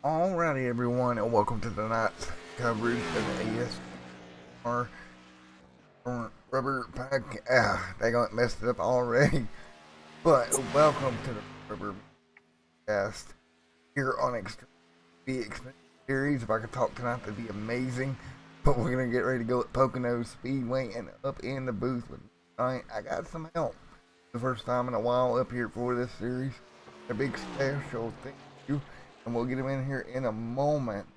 Alrighty, everyone, and welcome to tonight's coverage of the ASR Rubber Pack. They got messed it up already. But welcome to the Rubber Cast here on Extreme Expensive Series. If I could talk tonight, that'd be amazing. But we're gonna get ready to go at Pocono Speedway, and up in the booth with tonight, I got some help. The first time in a while up here for this series. A big special thank you. And we'll get him in here in a moment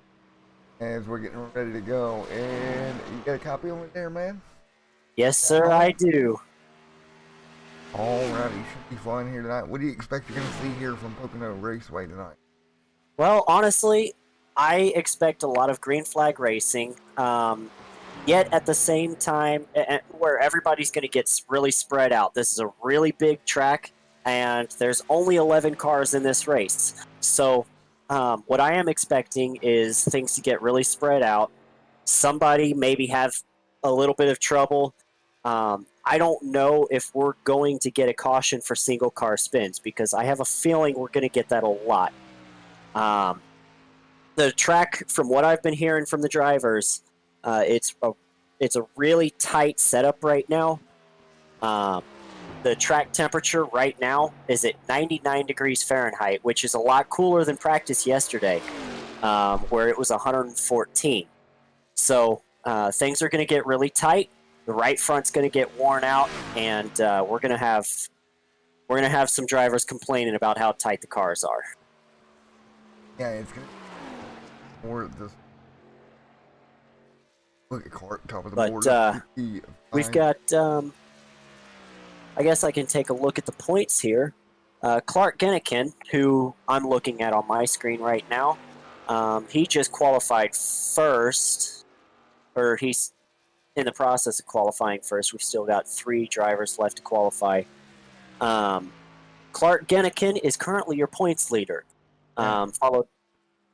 as we're getting ready to go. And you got a copy over there, man? Yes, sir, I do. Alrighty, should be fun here tonight. What do you expect you're going to see here from Pocono Raceway tonight? Well, honestly, I expect a lot of green flag racing. Yet at the same time, where everybody's going to get really spread out. This is a really big track, and there's only 11 cars in this race. So what I am expecting is things to get really spread out. Somebody maybe have a little bit of trouble. I don't know if we're going to get a caution for single car spins because I have a feeling we're going to get that a lot. The track, from what I've been hearing from the drivers, it's a really tight setup right now. The track temperature right now is at 99 degrees Fahrenheit, which is a lot cooler than practice yesterday, where it was 114. So things are going to get really tight. The right front's going to get worn out, and we're going to have some drivers complaining about how tight the cars are. Yeah, it's going to more this. Look at Clark, top of the board. We've got. I guess I can take a look at the points here. Clark Gennikin, who I'm looking at on my screen right now, he just qualified first, or he's in the process of qualifying first. We've still got 3 drivers left to qualify. Clark Gennikin is currently your points leader. Followed.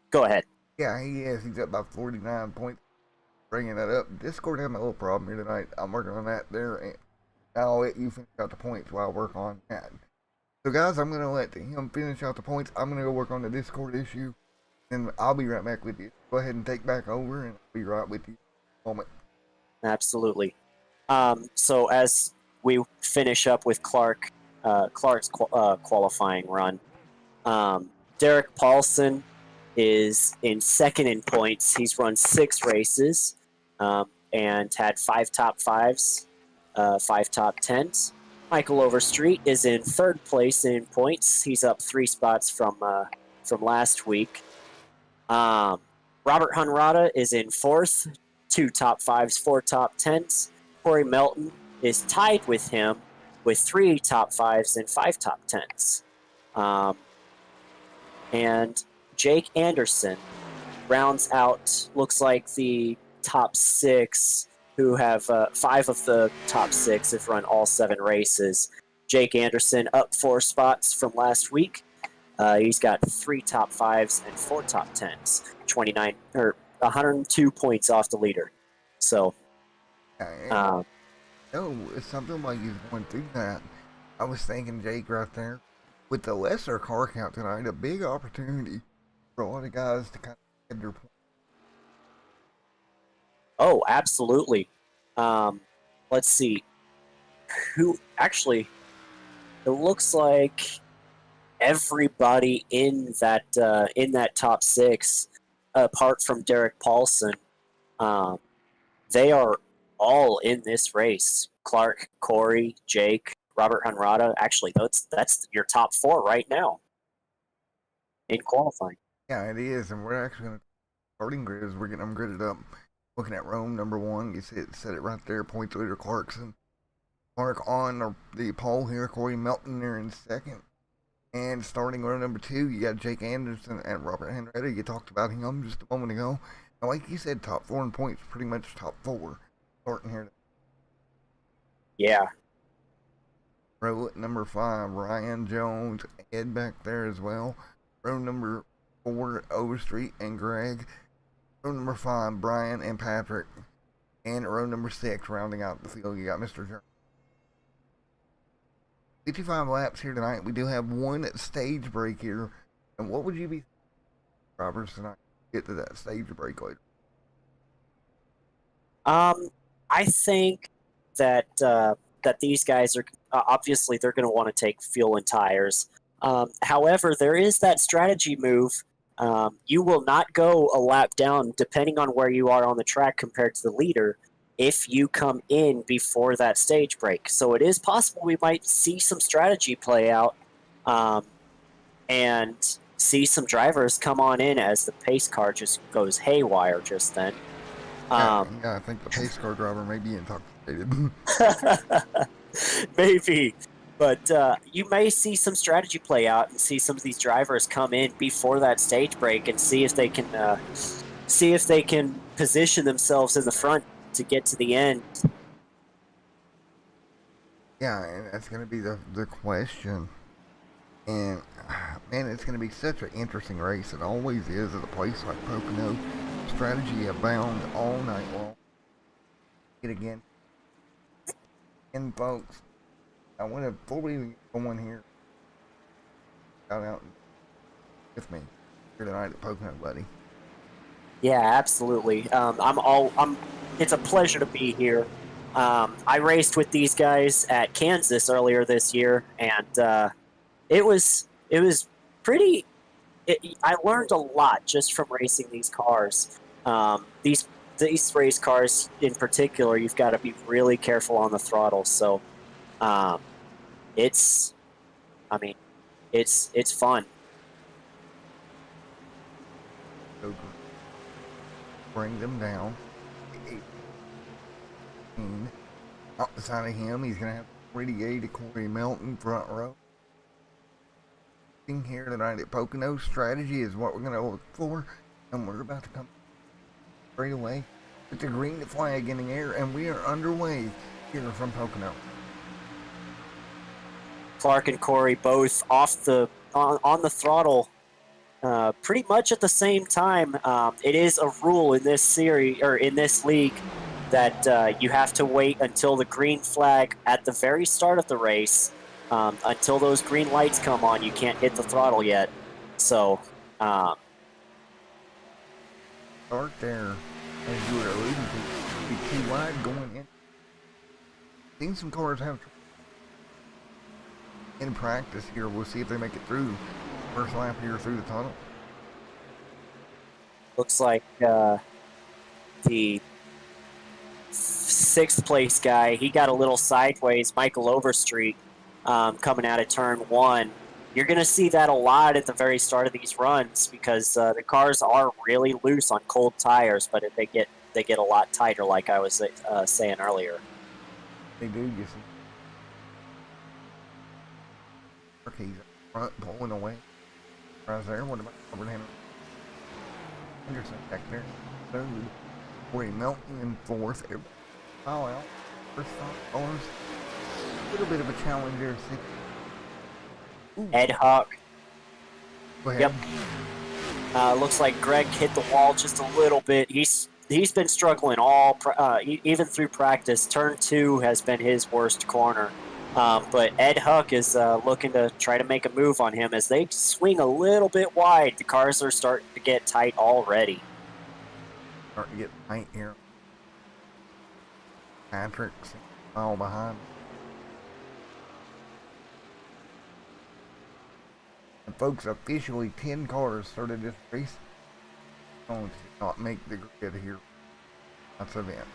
Go ahead. Yeah, he is. He's up by 49 points. Bringing that up. Discord having a little problem here tonight. I'm working on that there. And I'll let you finish out the points while I work on that. So, guys, I'm going to let him finish out the points. I'm going to go work on the Discord issue. And I'll be right back with you. Go ahead and take back over, and I'll be right with you in a moment. Absolutely. So as we finish up with Clark's qualifying run, Derek Paulson is in second in points. He's run 6 races and had 5 top 5s, 5 top 10s. Michael Overstreet is in third place in points. He's up 3 spots from last week. Robert Hunrada is in fourth. 2 top 5s, 4 top 10s. Corey Melton is tied with him with 3 top 5s and 5 top 10s. And Jake Anderson rounds out, looks like, the top 6, who have 5 of the top 6 have run all 7 races. Jake Anderson up 4 spots from last week. He's got 3 top 5s and 4 top 10s. 102 points off the leader. So, it's something like he's going through that. I was thinking, Jake, right there, with the lesser car count tonight, a big opportunity for a lot of guys to kind of get their points. Oh, absolutely. Let's see. Who actually? It looks like everybody in that top 6, apart from Derek Paulson, they are all in this race. Clark, Corey, Jake, Robert Hunrada. Actually, that's your top 4 right now in qualifying. Yeah, it is, and we're actually going to starting grids. We're getting them gridded up. Looking at Rome number 1, you see it, set it right there. Points leader Clarkson. Clark on the pole here. Corey Melton there in second. And starting row number 2, you got Jake Anderson and Robert Henrietta. You talked about him just a moment ago. And like you said, top 4 in points, pretty much top 4 starting here. Yeah. Row number 5, Ryan Jones, Ed back there as well. Row number 4, Overstreet and Greg. Row number 5, Brian and Patrick. And row number 6, rounding out the field, you got Mr. Jones. 55 laps here tonight. We do have one stage break here. And what would you be drivers to not get to that stage break later? I think that that these guys are obviously they're going to want to take fuel and tires. However, there is that strategy move. You will not go a lap down depending on where you are on the track compared to the leader if you come in before that stage break. So it is possible we might see some strategy play out um, and see some drivers come on in as the pace car just goes haywire just then. Yeah, I think the pace car driver may be intoxicated. Maybe. But you may see some strategy play out and see some of these drivers come in before that stage break and see if they can position themselves in the front to get to the end. Yeah, and that's going to be the question. And man, it's going to be such an interesting race. It always is at a place like Pocono. Strategy abound all night long. It again. And folks, I want to fully go here. Out with me here tonight at Pocono, buddy. Yeah, absolutely. It's a pleasure to be here. I raced with these guys at Kansas earlier this year, and it was pretty. I learned a lot just from racing these cars. These race cars in particular, you've got to be really careful on the throttle. So, um, it's, I mean, it's fun. So bring them down. Out the side of him, he's gonna have 48 to Corey Melton front row. Here tonight at Pocono, strategy is what we're gonna look for, and we're about to come straight away with the green flag in the air, and we are underway here from Pocono. Clark and Corey both off on the throttle, pretty much at the same time. It is a rule in this series or in this league that you have to wait until the green flag at the very start of the race. Until those green lights come on, you can't hit the throttle yet. So, Start there, as you were alluding to, be too wide going in. Seen some cars have in practice here. We'll see if they make it through first lap here through the tunnel. looks like the sixth place guy, he got a little sideways, Michael Overstreet, coming out of turn one. You're going to see that a lot at the very start of these runs because the cars are really loose on cold tires, but they get a lot tighter, like I was saying earlier. They do, you see. He's front pulling away. Right there. What about Abraham Anderson back there? Third. Corey Melton in fourth. Oh, well. First thought owners. A little bit of a challenge there. Ed Huck. Go ahead. Yep. Looks like Greg hit the wall just a little bit. He's been struggling even through practice. Turn two has been his worst corner. But Ed Huck is looking to try to make a move on him as they swing a little bit wide. The cars are starting to get tight already. Starting to get tight here. Patrick's a mile behind. And folks, officially 10 cars started this race. Did not make the grid here. That's event.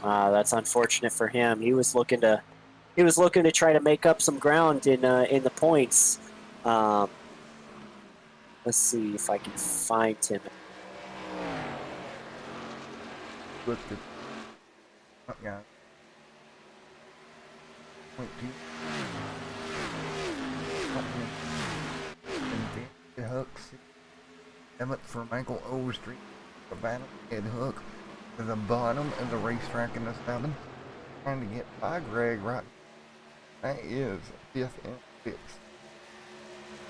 That's unfortunate for him. He was looking to try to make up some ground in the points. Let's see if I can find him. Look at yeah. Point two. And Hooks. 7th for Michael Overstreet. The battle Ed Hook to the bottom of the racetrack in the 7th. Trying to get by Greg right. That is 5th and 6th.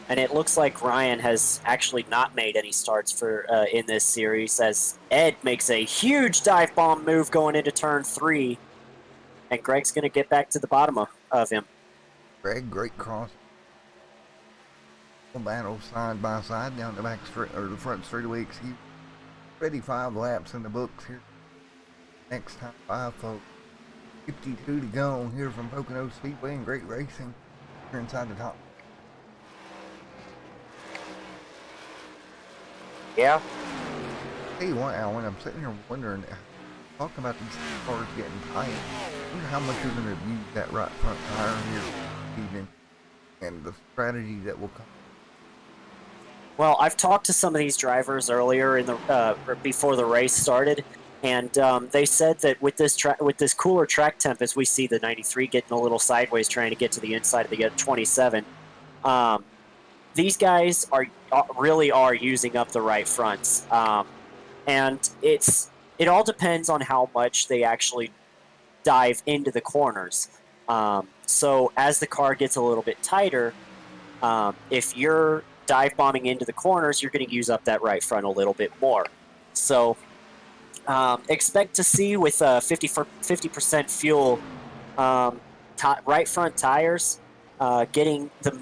And it looks like Ryan has actually not made any starts for in this series as Ed makes a huge dive bomb move going into turn 3. And Greg's going to get back to the bottom of him. Greg, great cross. battle side by side down the back straight or the front straightaway. Excuse. Already 5 laps in the books here. Next time 5 folks. 52 to go here from Pocono Speedway and great racing here inside the top. Yeah. Tell you what, Alan, I'm sitting here wondering, talking about these cars getting tight. I wonder how much you're going to use that right front tire here this evening and the strategy that will come. Well, I've talked to some of these drivers earlier in the before the race started, and they said that with this cooler track temp, as we see the 93 getting a little sideways, trying to get to the inside of the 27, these guys really are using up the right fronts, and it all depends on how much they actually dive into the corners. So as the car gets a little bit tighter, if you're dive bombing into the corners, you're going to use up that right front a little bit more. So expect to see with 50% fuel, right front tires getting the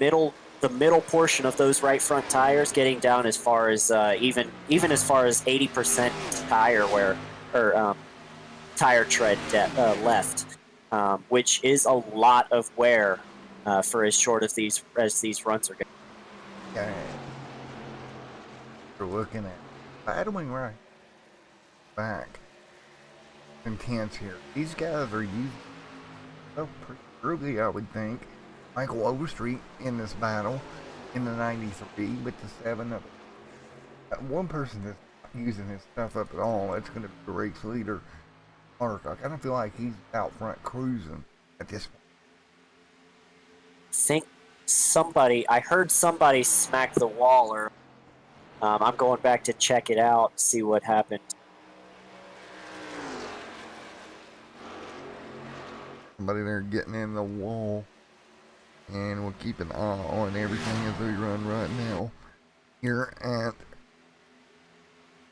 middle portion of those right front tires getting down as far as even as far as 80% tire wear or tire tread left, which is a lot of wear for as short as these runs are going. Okay. We're looking at battling right back. Intense here. These guys are using pretty early, I would think. Michael Overstreet in this battle in the 93 with the 7 of it. One person that's not using his stuff up at all, that's going to be the race leader, Mark. I kind of feel like he's out front cruising at this point. I heard somebody smack the wall, or I'm going back to check it out, see what happened. Somebody there getting in the wall, and we'll keep an eye on everything as we run right now here at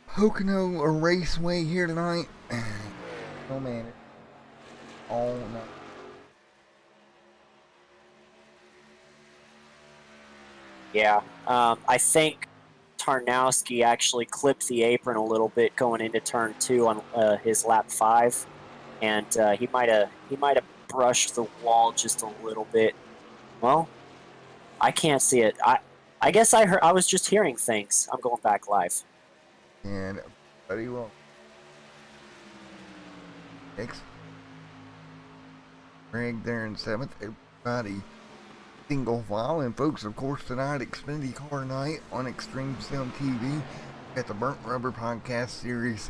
Pocono Raceway here tonight. Oh man, all night. Yeah, I think Tarnowski actually clipped the apron a little bit going into turn 2 on his lap 5, and he might have brushed the wall just a little bit. Well, I can't see it. I guess I was just hearing things. I'm going back live. And buddy, well, next, Greg there in 7th. Everybody single file, and folks, of course, tonight Xfinity Car Night on Extreme Sim TV at the Burnt Rubber Podcast Series,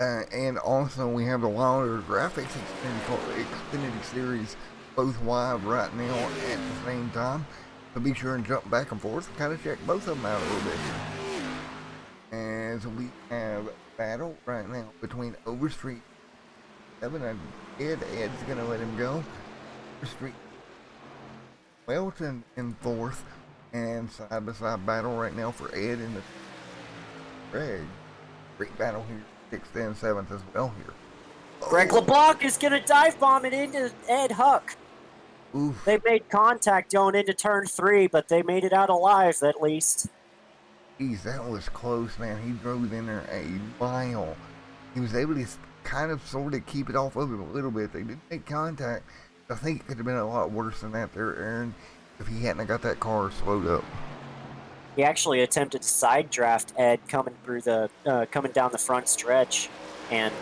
and also we have the Wilder Graphics Xfinity Series both live right now at the same time. So be sure and jump back and forth and kind of check both of them out a little bit here. As we have a battle right now between Overstreet 7 and Ed's gonna let him go. Overstreet Welton in 4th, and side by side battle right now for Ed in the Greg. Great battle here, 6th and 7th as well here. Greg LeBlanc is going to dive bomb it into Ed Huck. Oof. They made contact going into turn 3, but they made it out alive at least. Geez, that was close, man. He drove in there a mile. He was able to kind of sort of keep it off of him a little bit. They didn't make contact. I think it could have been a lot worse than that there, Aaron, if he hadn't got that car slowed up. He actually attempted to side draft Ed coming down the front stretch, and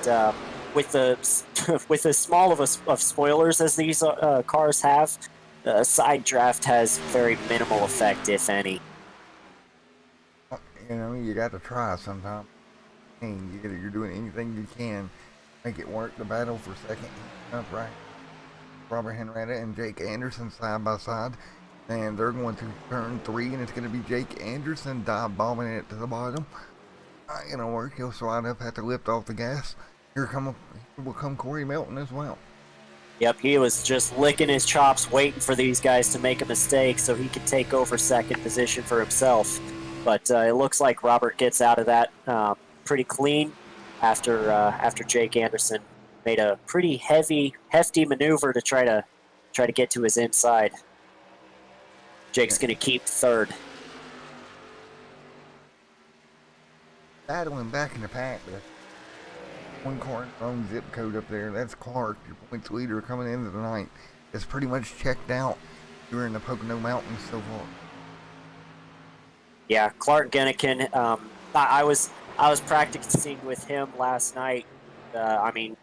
with as small of spoilers as these cars have, side draft has very minimal effect, if any. You know, you got to try sometimes. You're doing anything you can make it work. The battle for second up right. Robert Henretta and Jake Anderson side by side, and they're going to turn 3, and it's going to be Jake Anderson dive bombing it to the bottom. Not gonna work. He'll slide up, have to lift off the gas. Here will come Corey Melton as well. Yep, he was just licking his chops, waiting for these guys to make a mistake so he could take over second position for himself. But it looks like Robert gets out of that pretty clean after Jake Anderson made a pretty hefty maneuver to try to get to his inside. Jake's going to keep 3rd. battling back in the pack. But one car in their own zip code up there. That's Clark, your points leader coming into the night. It's pretty much checked out. You're in the Pocono Mountains so far. Yeah, Clark Gennikin. I was practicing with him last night. I mean,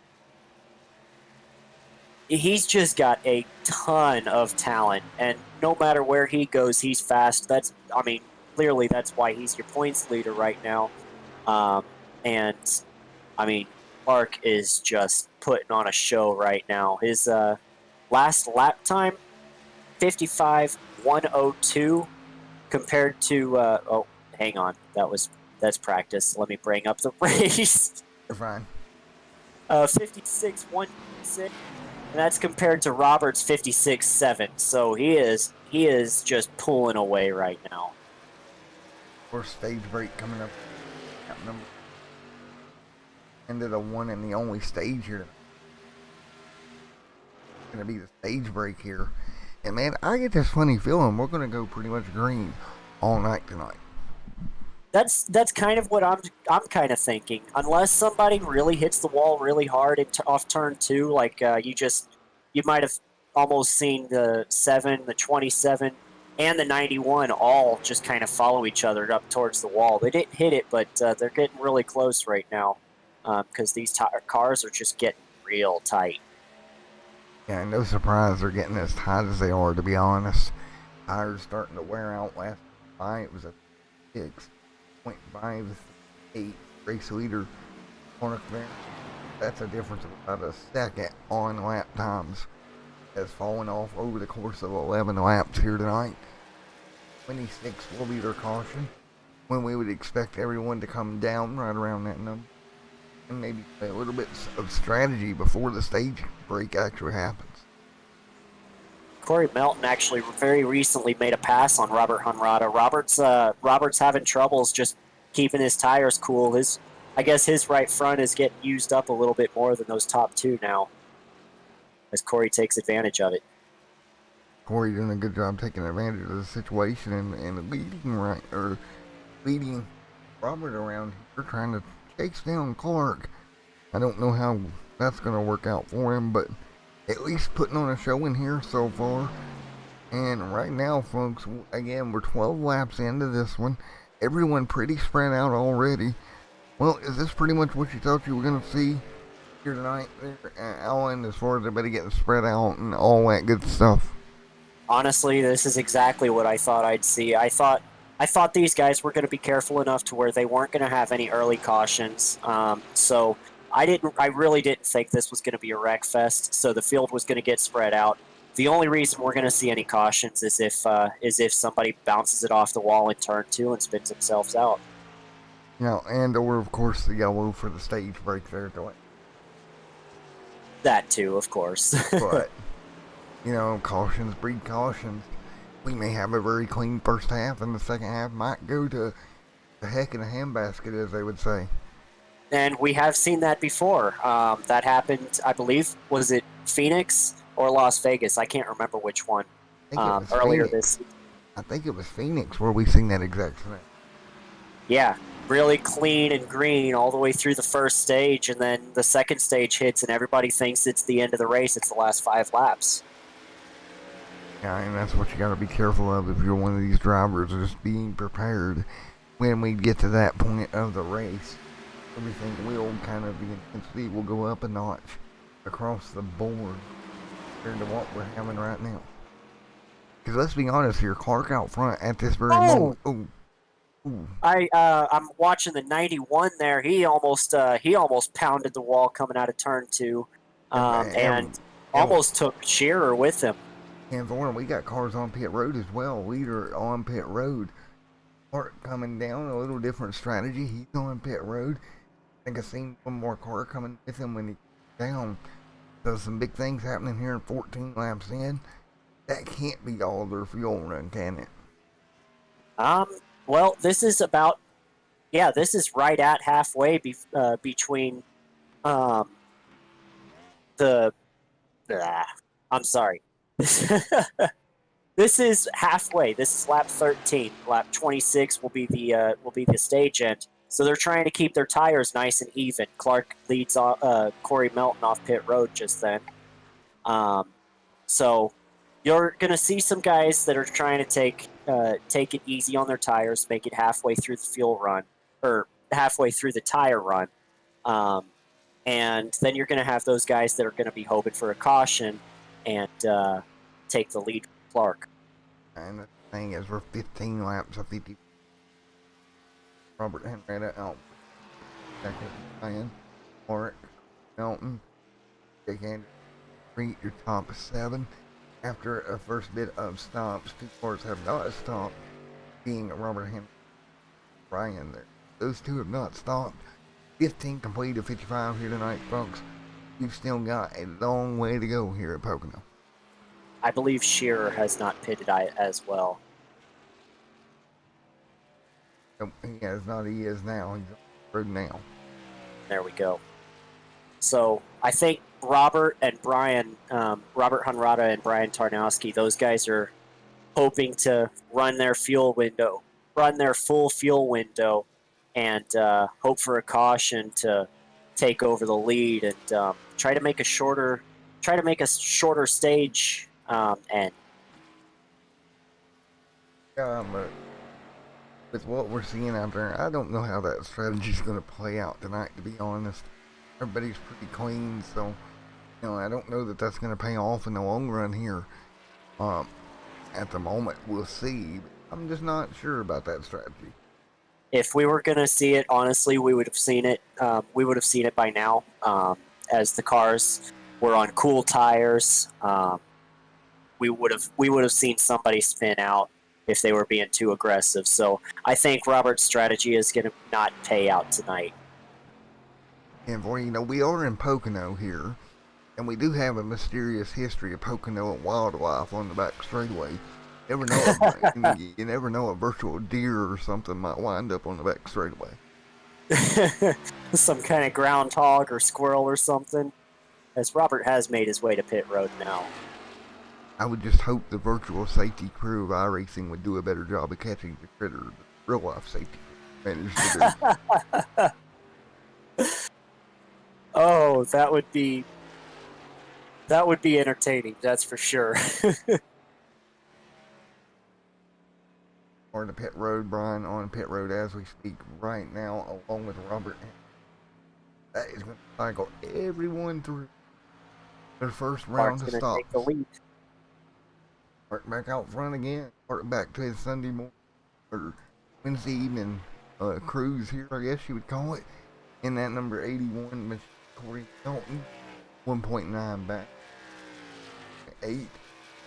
he's just got a ton of talent, and no matter where he goes, he's fast. Clearly that's why he's your points leader right now. And I mean, Clark is just putting on a show right now. His last lap time, 55:102, compared to hang on, that's practice. Let me bring up the race. You're fine. 56:106. And that's compared to Robert's 56.7. So he is just pulling away right now. First stage break coming up. Number into the one and the only stage here. It's gonna be the stage break here. And man, I get this funny feeling we're gonna go pretty much green all night tonight. That's kind of what I'm kind of thinking. Unless somebody really hits the wall really hard off turn 2, like you might have almost seen the 7, the 27, and the 91 all just kind of follow each other up towards the wall. They didn't hit it, but they're getting really close right now because these cars are just getting real tight. Yeah, no surprise they're getting as tight as they are. To be honest, tires starting to wear out. Last night it was a 6.58 race leader corner clearance. That's a difference of about a second on lap times. Has fallen off over the course of 11 laps here tonight. 26 will be their caution, when we would expect everyone to come down right around that number. And maybe play a little bit of strategy before the stage break actually happens. Corey Melton actually very recently made a pass on Robert Hunrada. Robert's having troubles just keeping his tires cool. I guess his right front is getting used up a little bit more than those top two now, as Corey takes advantage of it. Corey doing a good job taking advantage of the situation and leading Robert around here, trying to chase down Clark. I don't know how that's going to work out for him, but at least putting on a show in here so far. And right now, folks, again, we're 12 laps into this one. Everyone pretty spread out already. Well, is this pretty much what you thought you were going to see here tonight, Alan, as far as everybody getting spread out and all that good stuff? Honestly, this is exactly what I thought I'd see. I thought these guys were going to be careful enough to where they weren't going to have any early cautions. So I really didn't think this was going to be a wreck fest. So the field was going to get spread out. The only reason we're going to see any cautions is if somebody bounces it off the wall in turn 2 and spins themselves out. Yeah, and or of course the yellow for the stage break there, going. That too, of course. But cautions breed cautions. We may have a very clean first half, and the second half might go to the heck in a handbasket, as they would say. And we have seen that before. That happened, I believe, was it Phoenix or Las Vegas? I can't remember which one. Earlier this. I think it was Phoenix where we seen that exact thing. Yeah, really clean and green all the way through the first stage, and then the second stage hits, and everybody thinks it's the end of the race. It's the last 5 laps. Yeah, and that's what you got to be careful of if you're one of these drivers, just being prepared when we get to that point of the race. Everything will kind of, the intensity will go up a notch across the board compared to what we're having right now. Because let's be honest here, Clark out front at this very moment. Ooh. I'm watching the 91 there. He almost pounded the wall coming out of turn 2, and almost took Shearer with him. And Thorne, we got cars on pit road as well. Leader on pit road. Clark coming down, a little different strategy. He's on pit road. I think I've seen one more car coming with him when he down. So some big things happening here in 14 laps in. That can't be all their fuel run, can it? Well, this is right at halfway between I'm sorry. This is halfway. This is lap 13. Lap 26 will be the stage end. So they're trying to keep their tires nice and even. Clark leads Corey Melton off pit road just then. So you're going to see some guys that are trying to take it easy on their tires, make it halfway through the fuel run, or halfway through the tire run. And then you're going to have those guys that are going to be hoping for a caution and take the lead from Clark. And the thing is, we're 15 laps of 50. Robert Henrietta out. Second, Ryan, Mark, Melton, Jake Anderson, reach your top 7. After a first bit of stops, 2 cars have not stopped, being Robert Henry, Ryan there. Those 2 have not stopped. 15 complete of 55 here tonight, folks. You've still got a long way to go here at Pocono. I believe Shearer has not pitted as well. Nope, he has not. He is now. He's on the road now. There we go. So I think Robert and Brian, Robert Hunrada and Brian Tarnowski, those guys are hoping to run their full fuel window, and hope for a caution to take over the lead and try to make a shorter stage end. Yeah, but with what we're seeing out there, I don't know how that strategy is going to play out tonight, to be honest. Everybody's pretty clean, so I don't know that that's going to pay off in the long run here. At the moment, we'll see. I'm just not sure about that strategy. If we were going to see it, honestly, we would have seen it. We would have seen it by now, as the cars were on cool tires. We would have seen somebody spin out if they were being too aggressive. So I think Robert's strategy is going to not pay out tonight. And for we are in Pocono here, and we do have a mysterious history of Pocono and wildlife on the back straightaway. You never know, a virtual deer or something might wind up on the back straightaway. Some kind of groundhog or squirrel or something. As Robert has made his way to pit road now. I would just hope the virtual safety crew of iRacing would do a better job of catching the critter than real life safety crew managed to do. Oh, that would be entertaining, that's for sure. On the pit road, Brian, on pit road as we speak right now, along with Robert. That is going to cycle everyone through their first round of stops. Take the lead. Mark back out front again. Mark back to his Sunday morning or Wednesday evening cruise here, I guess you would call it. In that number 81, Corey Melton, 1.9 back. 8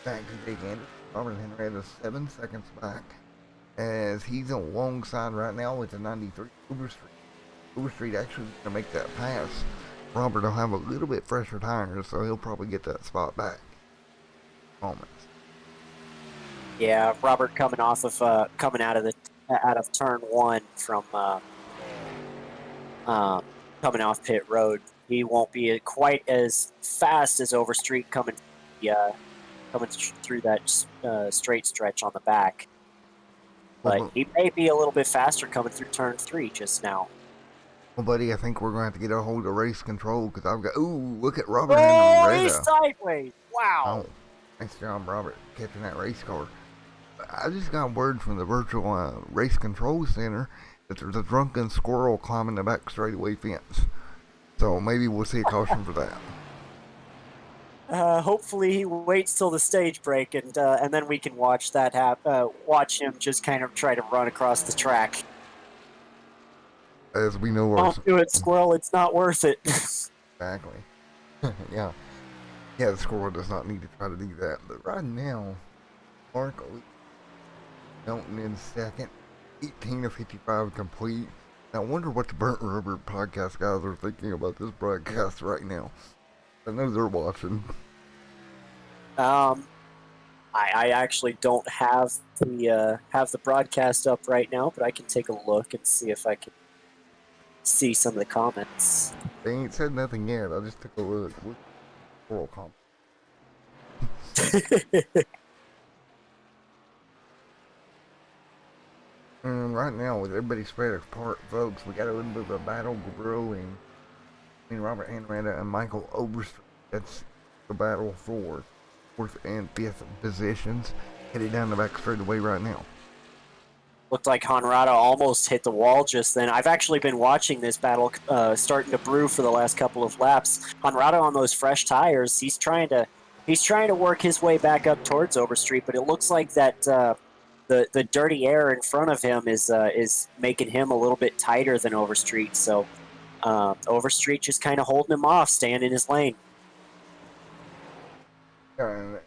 back to Jake Anderson. Robert Henrietta 7 seconds back, as he's alongside right now with the 93 Overstreet. Overstreet actually going to make that pass. Robert will have a little bit fresher tires, so he'll probably get that spot back. Moments. Yeah, Robert coming off of coming out of turn 1 from coming off pit road. He won't be quite as fast as Overstreet coming through that straight stretch on the back. But he may be a little bit faster coming through turn 3 just now. Well, buddy, I think we're going to have to get a hold of race control, because I've got... Ooh, look at Robert. Oh, he's sideways. Wow. Oh, nice job, Robert, catching that race car. I just got word from the virtual race control center that there's a drunken squirrel climbing the back straightaway fence. So maybe we'll see a caution for that. Hopefully he waits till the stage break, and then we can watch that watch him just kind of try to run across the track. As we know, don't do it, squirrel. It's not worth it. Exactly. Yeah, the squirrel does not need to try to do that. But right now, Mark Melton in second, 18 of 55 complete. I wonder what the Burnt Rubber podcast guys are thinking about this broadcast right now. I know they're watching. I actually don't have the broadcast up right now, but I can take a look and see if I can see some of the comments. They ain't said nothing yet. I just took a look. Oral comment. right now, with everybody spread apart, folks, we got a little bit of a battle brewing between Robert Henrietta and Michael Overstreet. That's the battle for fourth and fifth positions. Headed down the back straightaway right now. Looked like Honrada almost hit the wall just then. I've actually been watching this battle starting to brew for the last couple of laps. Honrada on those fresh tires, he's trying to work his way back up towards Overstreet, but it looks like that the dirty air in front of him is making him a little bit tighter than Overstreet. So Overstreet just kind of holding him off, staying in his lane. And the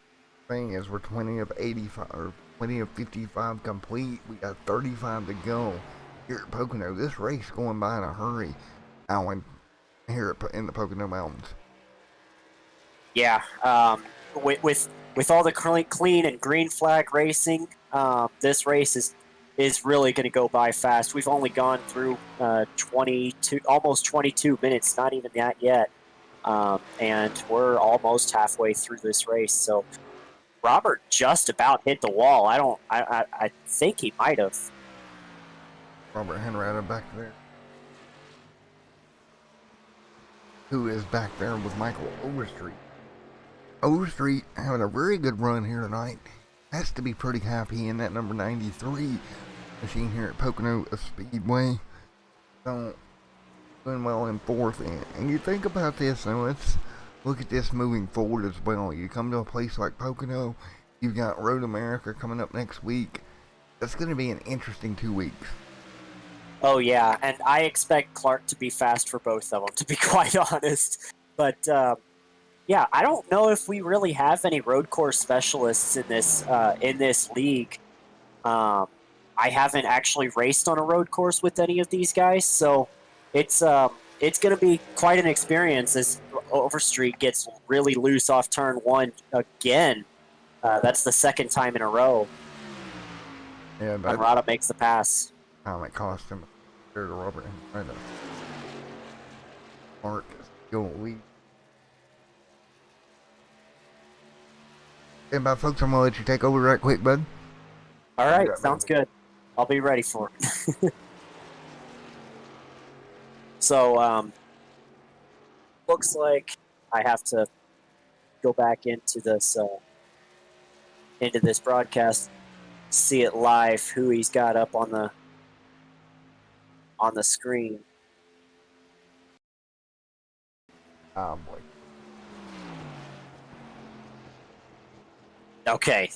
thing is, we're 20 of 85 or 20 of 55 complete. We got 35 to go here at Pocono. This race going by in a hurry, Alan, here in the Pocono Mountains. Yeah, with all the clean and green flag racing, this race is really going to go by fast. We've only gone through almost 22 minutes, not even that yet, and we're almost halfway through this race. So Robert just about hit the wall. I think he might have. Robert Henrietta back there, who is back there with Michael Overstreet. Overstreet having a very good run here tonight. Has to be pretty happy in that number 93 machine here at Pocono Speedway. So, doing well in fourth. And you think about this, and let's look at this moving forward as well. You come to a place like Pocono, you've got Road America coming up next week. That's going to be an interesting 2 weeks. Oh, yeah, and I expect Clark to be fast for both of them, to be quite honest. But, yeah, I don't know if we really have any road course specialists in this league. I haven't actually raced on a road course with any of these guys, so it's going to be quite an experience as Overstreet gets really loose off turn one again. That's the second time in a row. Yeah, Honrada makes the pass. It cost him there to Robert Henrietta. Mark is still lead. And by folks, I'm gonna let you take over right quick, bud. All right, sounds good. I'll be ready for it. So, looks like I have to go back into this broadcast, see it live, who he's got up on the screen. Oh boy. Okay.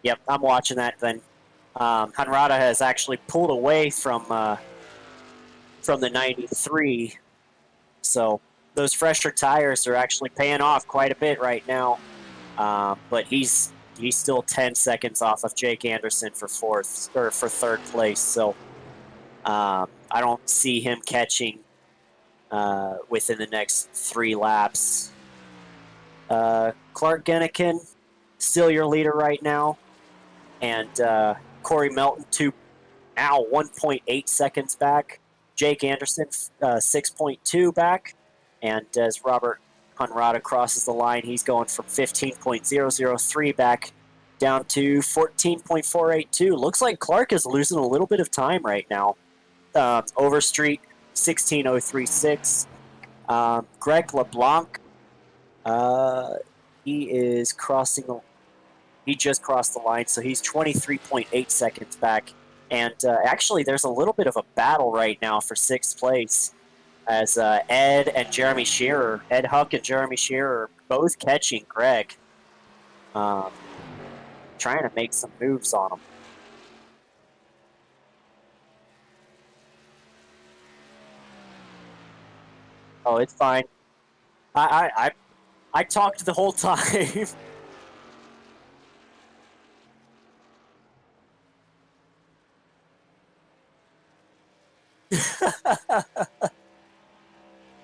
Yep, I'm watching that then. Honrada has actually pulled away from the 93, so those fresher tires are actually paying off quite a bit right now. But he's still 10 seconds off of Jake Anderson for third place. So I don't see him catching within the next 3 laps. Clark Gennikin, still your leader right now, and Corey Melton 1.8 seconds back. Jake Anderson 6.2 back, and as Robert Honrada crosses the line, he's going from 15.003 back down to 14.482. Looks like Clark is losing a little bit of time right now. Overstreet 16.036. Greg LeBlanc, he just crossed the line, so he's 23.8 seconds back. And actually, there's a little bit of a battle right now for 6th place, as Ed Huck and Jeremy Shearer are both catching Greg, trying to make some moves on him. Oh, it's fine. I talked the whole time.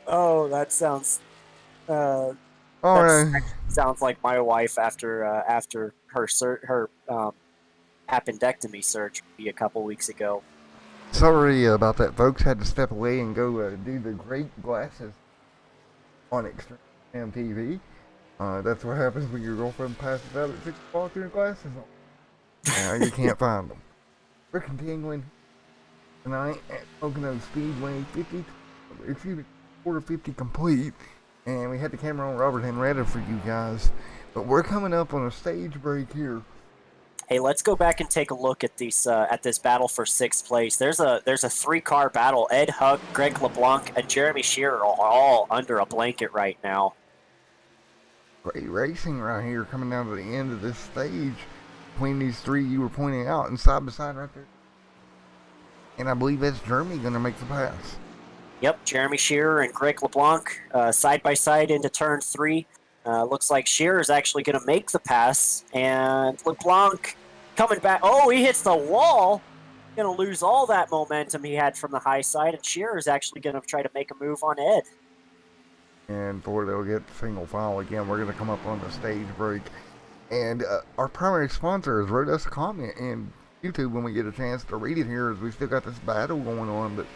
Oh, that sounds. Sounds like my wife after her appendectomy surgery a couple weeks ago. Sorry about that, folks. Had to step away and go do the great glasses on Extreme TV. That's what happens when your girlfriend passes out at 6 o'clock and her glasses on. You can't find them. We're continuing tonight at Pocono Speedway 50, excuse me, quarter 50 complete. And we had the camera on Robert Henretta for you guys. But we're coming up on a stage break here. Hey, let's go back and take a look at these at this battle for sixth place. There's a 3-car battle. Ed Huck, Greg LeBlanc, and Jeremy Shearer are all under a blanket right now. Great racing right here coming down to the end of this stage between these three you were pointing out and side by side right there. And I believe that's Jeremy going to make the pass. Yep, Jeremy Shearer and Greg LeBlanc side by side into turn 3. Looks like Shearer is actually going to make the pass, and LeBlanc coming back. Oh, he hits the wall. Going to lose all that momentum he had from the high side, and Shearer is actually going to try to make a move on Ed. And before they'll get single file again, we're going to come up on the stage break. And our primary sponsor has wrote us a comment in YouTube when we get a chance to read it here, as we still got this battle going on, but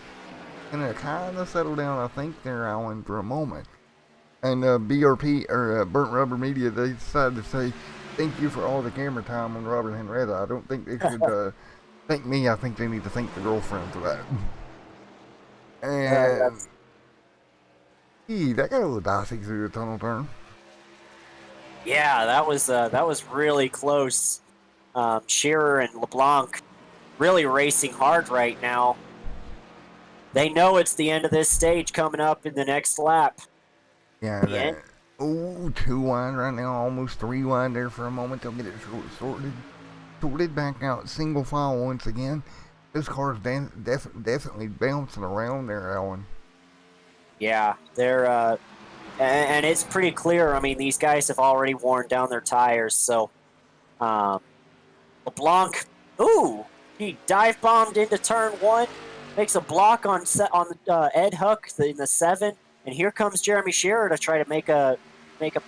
going to kind of settle down, I think, there, Alan, for a moment. And BRP, or Burnt Rubber Media, they decided to say, thank you for all the camera time on Robert Henretta. I don't think they should thank me. I think they need to thank the girlfriend for that. And that got a little dicey through the tunnel turn. Yeah, that was really close. Shearer and LeBlanc really racing hard right now. They know it's the end of this stage coming up in the next lap. Yeah, that. Oh, 2 wide right now, almost 3 wide there for a moment. They'll get it sorted back out, single file once again. This car's definitely bouncing around there, Alan. Yeah, they're and it's pretty clear. I mean, these guys have already worn down their tires. So LeBlanc, ooh, he dive bombed into turn 1, makes a block on Ed Huck in the 7, and here comes Jeremy Shearer to try to make a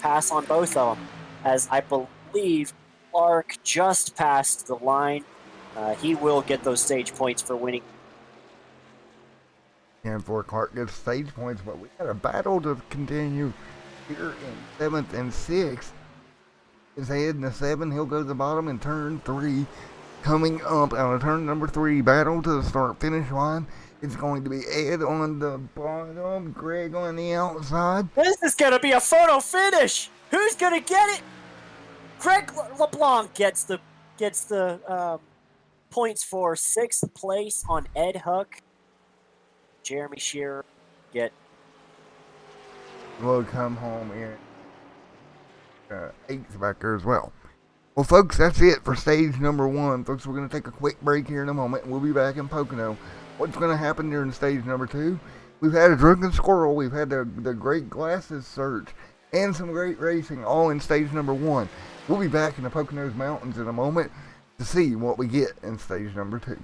pass on both of them. As I believe Clark just passed the line, he will get those stage points for winning. And for Clark gets stage points, but we got a battle to continue here in 7th and 6th. His Ed in the 7, he'll go to the bottom in turn 3. Coming up out of turn number 3, battle to the start-finish line. It's going to be Ed on the bottom, Greg on the outside. This is going to be a photo finish. Who's going to get it? Greg LeBlanc gets the points for 6th place on Ed Huck. Jeremy Shearer will come home in 8th back there as well. Well, folks, that's it for stage number 1. Folks, we're going to take a quick break here in a moment, and we'll be back in Pocono. What's going to happen during stage number 2? We've had a drunken squirrel, we've had the great glasses search, and some great racing, all in stage number 1. We'll be back in the Poconos Mountains in a moment to see what we get in stage number 2.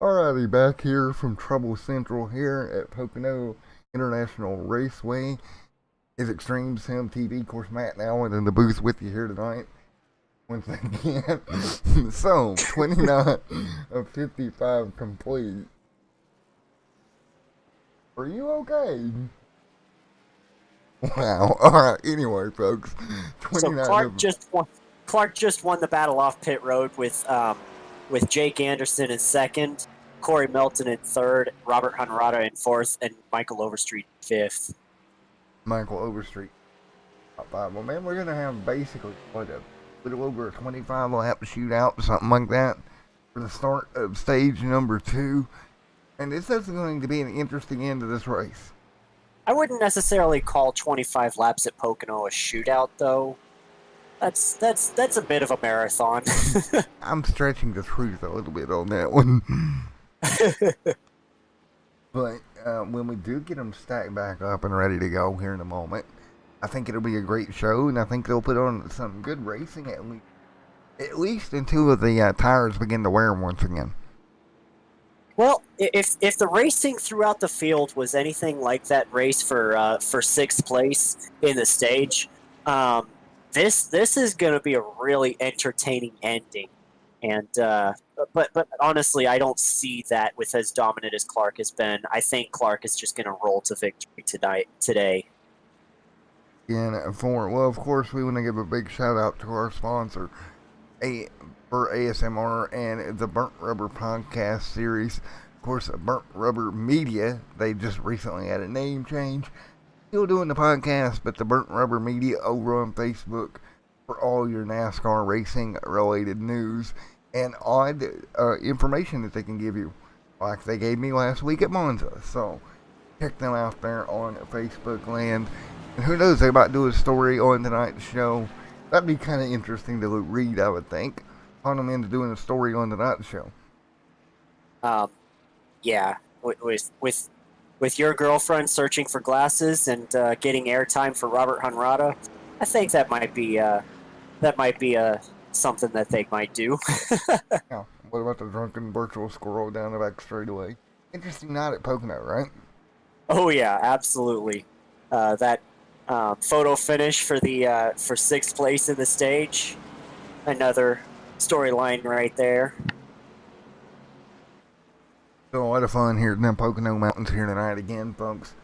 Alrighty, back here from Trouble Central here at Pocono International Raceway is Extreme Sim TV. Of course, Matt now is in the booth with you here tonight. Once again, so 29 of 55 complete. Are you okay? Wow. All right. Anyway, folks, So 29 Clark of just won the battle off pit road with Jake Anderson in second, Corey Melton in third, Robert Hunrada in fourth, and Michael Overstreet in fifth. Michael Overstreet. Top five. Well, man, we're gonna have basically what a little over a 25 lap shootout, something like that, for the start of stage number 2. And this is going to be an interesting end to this race. I wouldn't necessarily call 25 laps at Pocono a shootout, though. That's a bit of a marathon. I'm stretching the truth a little bit on that one. But when we do get them stacked back up and ready to go here in a moment, I think it'll be a great show, and I think they'll put on some good racing at least until the tires begin to wear once again. Well, if the racing throughout the field was anything like that race for sixth place in the stage, this is going to be a really entertaining ending. And but honestly, I don't see that with as dominant as Clark has been. I think Clark is just going to roll to victory today. And of course, we want to give a big shout out to our sponsor, for ASMR and the Burnt Rubber Podcast series. Of course, Burnt Rubber Media, they just recently had a name change. Still doing the podcast, but the Burnt Rubber Media over on Facebook for all your NASCAR racing related news and odd information that they can give you, like they gave me last week at Monza. So check them out there on Facebook land. And who knows, they might do a story on tonight's show. That'd be kind of interesting to read, I would think. On them into doing a story on tonight's show. Yeah, with your girlfriend searching for glasses and getting airtime for Robert Hunrada, I think that might be something that they might do. Now, what about the drunken virtual squirrel down the back straightaway? Interesting night at Pocono, right? Oh yeah, absolutely. That photo finish for sixth place in the stage, another storyline right there. So a lot of fun here in the Pocono Mountains here tonight again, folks.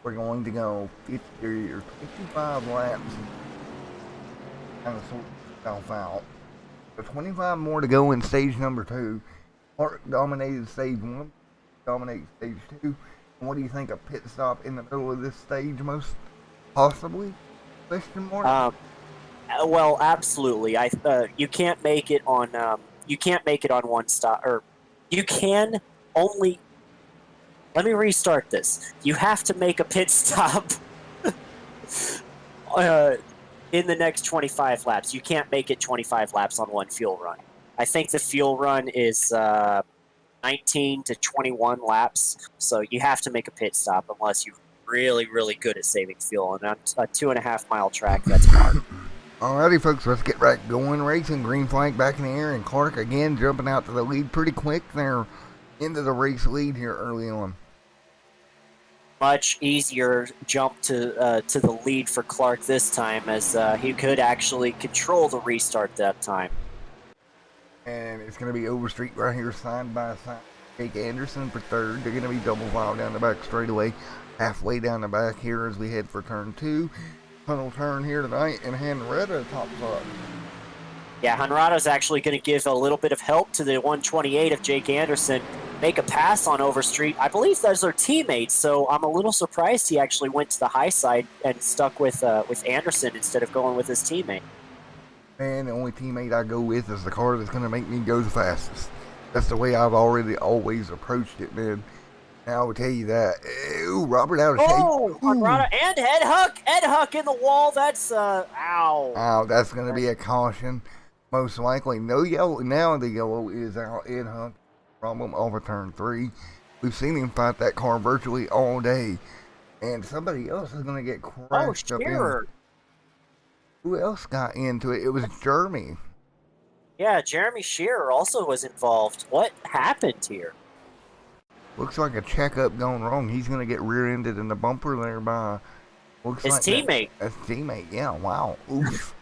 We're going to go 50 or 55 laps. Kind of sort itself out. So 25 more to go in stage number 2. Clark dominated stage 1. Dominated stage 2. And what do you think, a pit stop in the middle of this stage most possibly? Question mark? Well, absolutely. You can't make it on one stop, or you can only. Let me restart this. You have to make a pit stop in the next 25 laps. You can't make it 25 laps on one fuel run. I think the fuel run is 19 to 21 laps, so you have to make a pit stop unless you're really, really good at saving fuel. And on a 2.5 mile track, that's hard. Alrighty, folks, let's get right going. Racing, green flag back in the air, and Clark again jumping out to the lead pretty quick there into the race lead here early on. Much easier jump to the lead for Clark this time, as he could actually control the restart that time. And it's going to be Overstreet right here side by side. Jake Anderson for third. They're going to be double file down the back straightaway, halfway down the back here as we head for turn 2. Tunnel turn here tonight, and Hunrada tops up. Yeah, Hunrada's actually going to give a little bit of help to the 128 of Jake Anderson, make a pass on Overstreet. I believe those are teammates, so I'm a little surprised he actually went to the high side and stuck with Anderson instead of going with his teammate. And the only teammate I go with is the car that's going to make me go the fastest. That's the way I've always approached it, man. And I will tell you that. Ooh, Robert out of shape. Oh, Hunrada and Ed Huck in the wall. That's ow. Ow, that's going to be a caution. Most likely. No yellow. Now the yellow is out. Ed Huck. Problem over turn 3. We've seen him fight that car virtually all day. And somebody else is going to get crashed up in. Who else got into it? It was Jeremy. Yeah, Jeremy Shearer also was involved. What happened here? Looks like a checkup gone wrong. He's gonna get rear-ended in the bumper there by. Looks His like teammate. That's teammate. Yeah. Wow. Oof.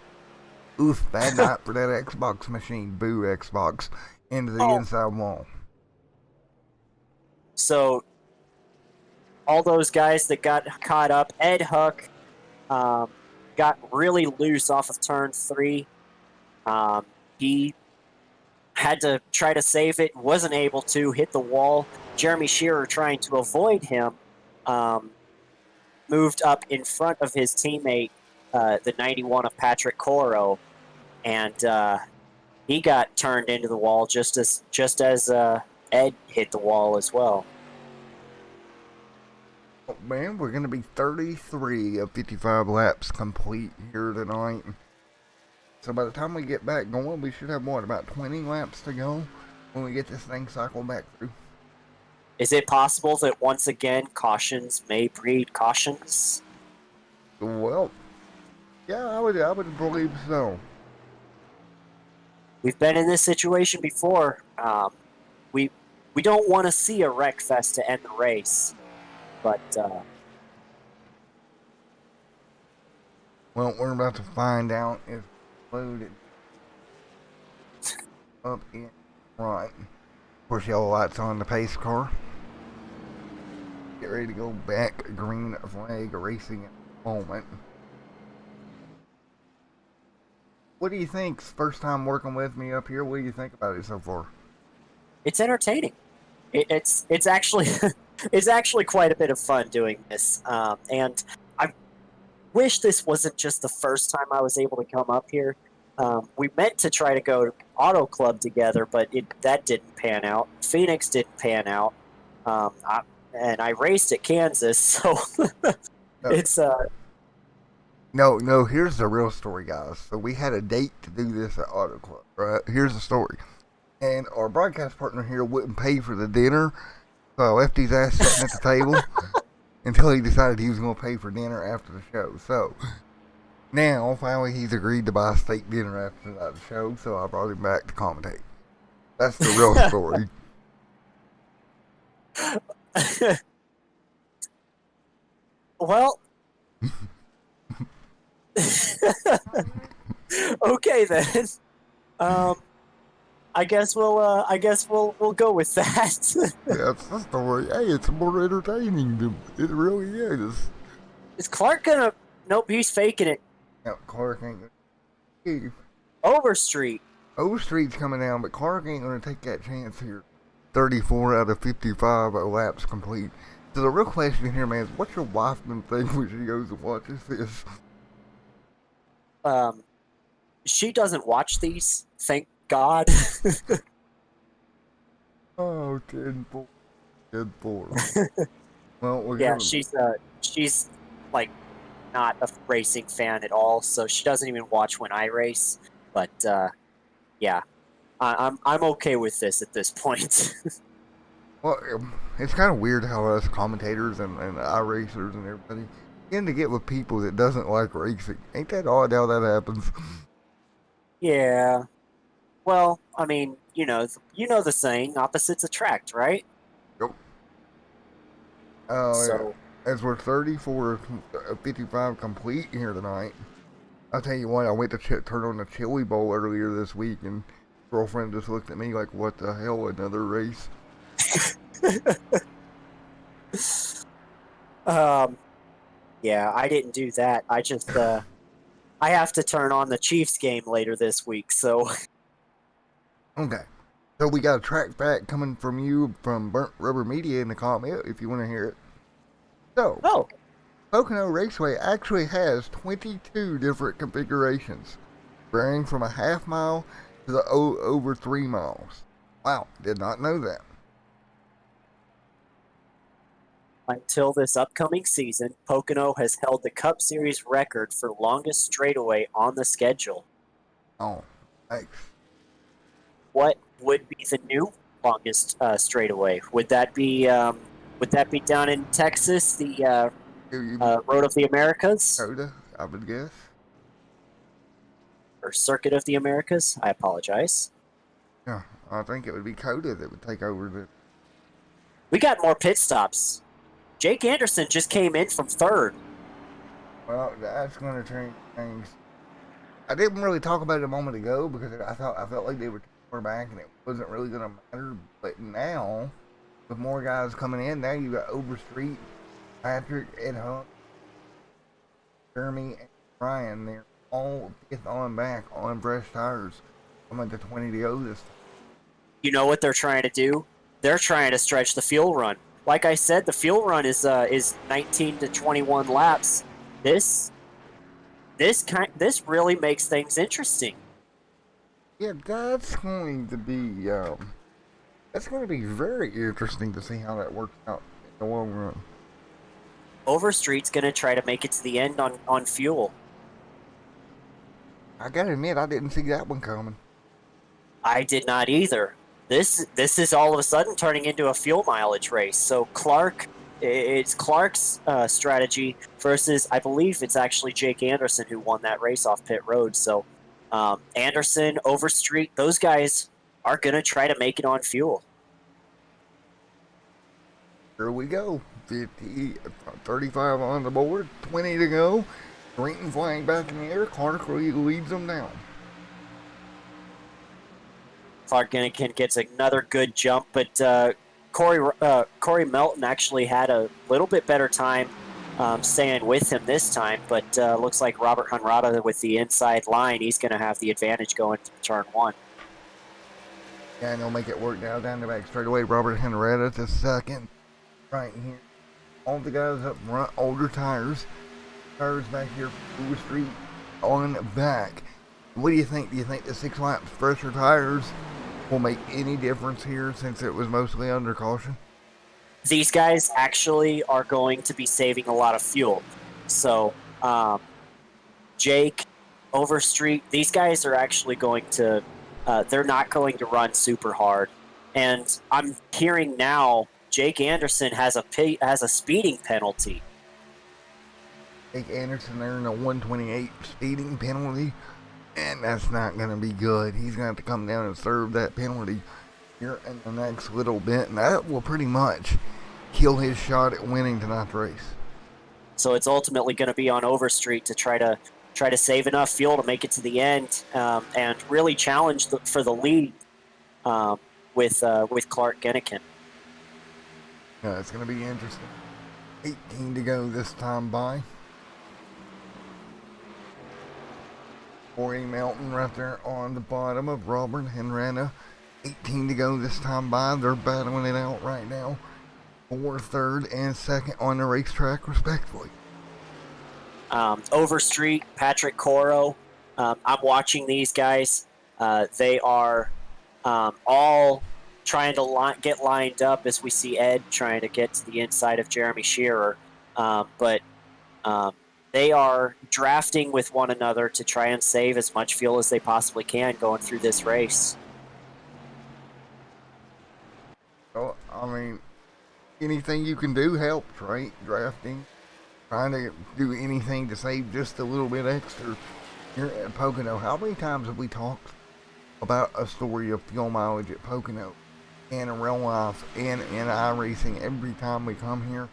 Oof. Bad night for that Xbox machine. Boo Xbox. Into the Oh, inside wall. so all those guys that got caught up, Ed Huck got really loose off of turn 3. He had to try to save it, wasn't able to, hit the wall. Jeremy Shearer, trying to avoid him, moved up in front of his teammate, the 91 of Patrick Coro, and he got turned into the wall just as Ed hit the wall as well. Oh, man, we're gonna be 33 of 55 laps complete here tonight. So by the time we get back going, we should have what, about 20 laps to go when we get this thing cycled back through. Is it possible that once again cautions may breed cautions? Well, yeah, I would believe so. We've been in this situation before. We don't want to see a wreck fest to end the race, but Well, we're about to find out if loaded up in front. Of course, yellow lights on the pace car. Get ready to go back. Green flag racing at the moment. What do you think? First time working with me up here. What do you think about it so far? it's entertaining. It's actually it's actually quite a bit of fun doing this, and I wish this wasn't just the first time I was able to come up here. We meant to try to go to Auto Club together, but that didn't pan out. Phoenix didn't pan out, and I raced at Kansas, so it's No, here's the real story, guys. So we had a date to do this at Auto Club, right? Here's the story. And our broadcast partner here wouldn't pay for the dinner, so I left his ass sitting at the table until he decided he was going to pay for dinner after the show. So now, finally, he's agreed to buy a steak dinner after the show, so I brought him back to commentate. That's the real story. well. Okay then. I guess we'll go with that. That's the story. Hey, it's more entertaining. It really is. Is Clark gonna? Nope, he's faking it. Now, Clark ain't gonna. Overstreet. Overstreet's coming down, but Clark ain't gonna take that chance here. 34 out of 55 laps complete. So the real question here, man, is what's your wife been thinking when she goes and watches this? She doesn't watch these, thank God. Oh, 10-4. 10-4. Well, we're Yeah, gonna... she's like not a racing fan at all, so she doesn't even watch when I race. But yeah, I'm okay with this at this point. Well, it's kind of weird how us commentators and iRacers and everybody tend to get with people that doesn't like racing. Ain't that odd how that happens? Yeah. Well, I mean, you know the saying, opposites attract, right? Yep. Oh, So, yeah. As we're 34 of 55 complete here tonight, I'll tell you what, I went to turn on the Chili Bowl earlier this week, and girlfriend just looked at me like, what the hell, another race? yeah, I didn't do that. I just I have to turn on the Chiefs game later this week, so Okay. So we got a track fact coming from you from Burnt Rubber Media in the comment if you want to hear it. So, oh, Pocono Raceway actually has 22 different configurations, varying from a half mile to the over 3 miles. Wow, did not know that. until this upcoming season, Pocono has held the Cup Series record for longest straightaway on the schedule. Oh, thanks. What would be the new longest straightaway? Would that be down in Texas, the Road of the Americas, Coda, I would guess. or Circuit of the Americas? I apologize. Yeah, I think it would be Coda that would take over the. We got more pit stops. Jake Anderson just came in from third. Well, that's going to change things. I didn't really talk about it a moment ago because I felt like they were too far back and it wasn't really going to matter. But now, with more guys coming in, now you got Overstreet, Patrick, Ed Hunt, Jeremy, and Ryan. They're all fifth on back on fresh tires. I'm at the 20 to go this time. You know what they're trying to do? They're trying to stretch the fuel run. Like I said, the fuel run is 19 to 21 laps. This really makes things interesting. Yeah, that's going to be very interesting to see how that works out in the long run. Overstreet's going to try to make it to the end on fuel. I gotta admit, I didn't see that one coming. I did not either. This is all of a sudden turning into a fuel mileage race. So it's Clark's strategy versus, I believe it's actually Jake Anderson who won that race off pit road. So Anderson, Overstreet, those guys are going to try to make it on fuel. Here we go. 35 on the board, 20 to go. Green flag back in the air. Clark leads them down. Clark Gennikin gets another good jump, but Corey Melton actually had a little bit better time staying with him this time, but looks like Robert Hunrada with the inside line, he's going to have the advantage going to turn one. Yeah, and they'll make it work now down the back straightaway. Robert Hunrada to second right here. All the guys up front, older tires. Tires back here for Street on back. What do you think? Do you think the 6 laps fresher tires will make any difference here since it was mostly under caution? These guys actually are going to be saving a lot of fuel. So Jake, Overstreet, these guys are actually going to, they're not going to run super hard. And I'm hearing now Jake Anderson has a speeding penalty. Jake Anderson earned a 128 speeding penalty, and that's not going to be good. He's going to have to come down and serve that penalty here in the next little bit, and that will pretty much kill his shot at winning tonight's race. So it's ultimately going to be on Overstreet to try to save enough fuel to make it to the end and really challenge for the lead with Clark Gennikin. Yeah, it's going to be interesting. 18 to go this time by. Corey Melton right there on the bottom of Robert Henrana. 18 to go this time by. They're battling it out right now for third and second on the racetrack, respectively. Overstreet, Patrick Coro. I'm watching these guys. They are all trying to get lined up as we see Ed trying to get to the inside of Jeremy Shearer. But they are drafting with one another to try and save as much fuel as they possibly can going through this race. Well, I mean, anything you can do helps, right? Drafting, trying to do anything to save just a little bit extra here at Pocono. How many times have we talked about a story of fuel mileage at Pocono and in real life and in iRacing every time we come here?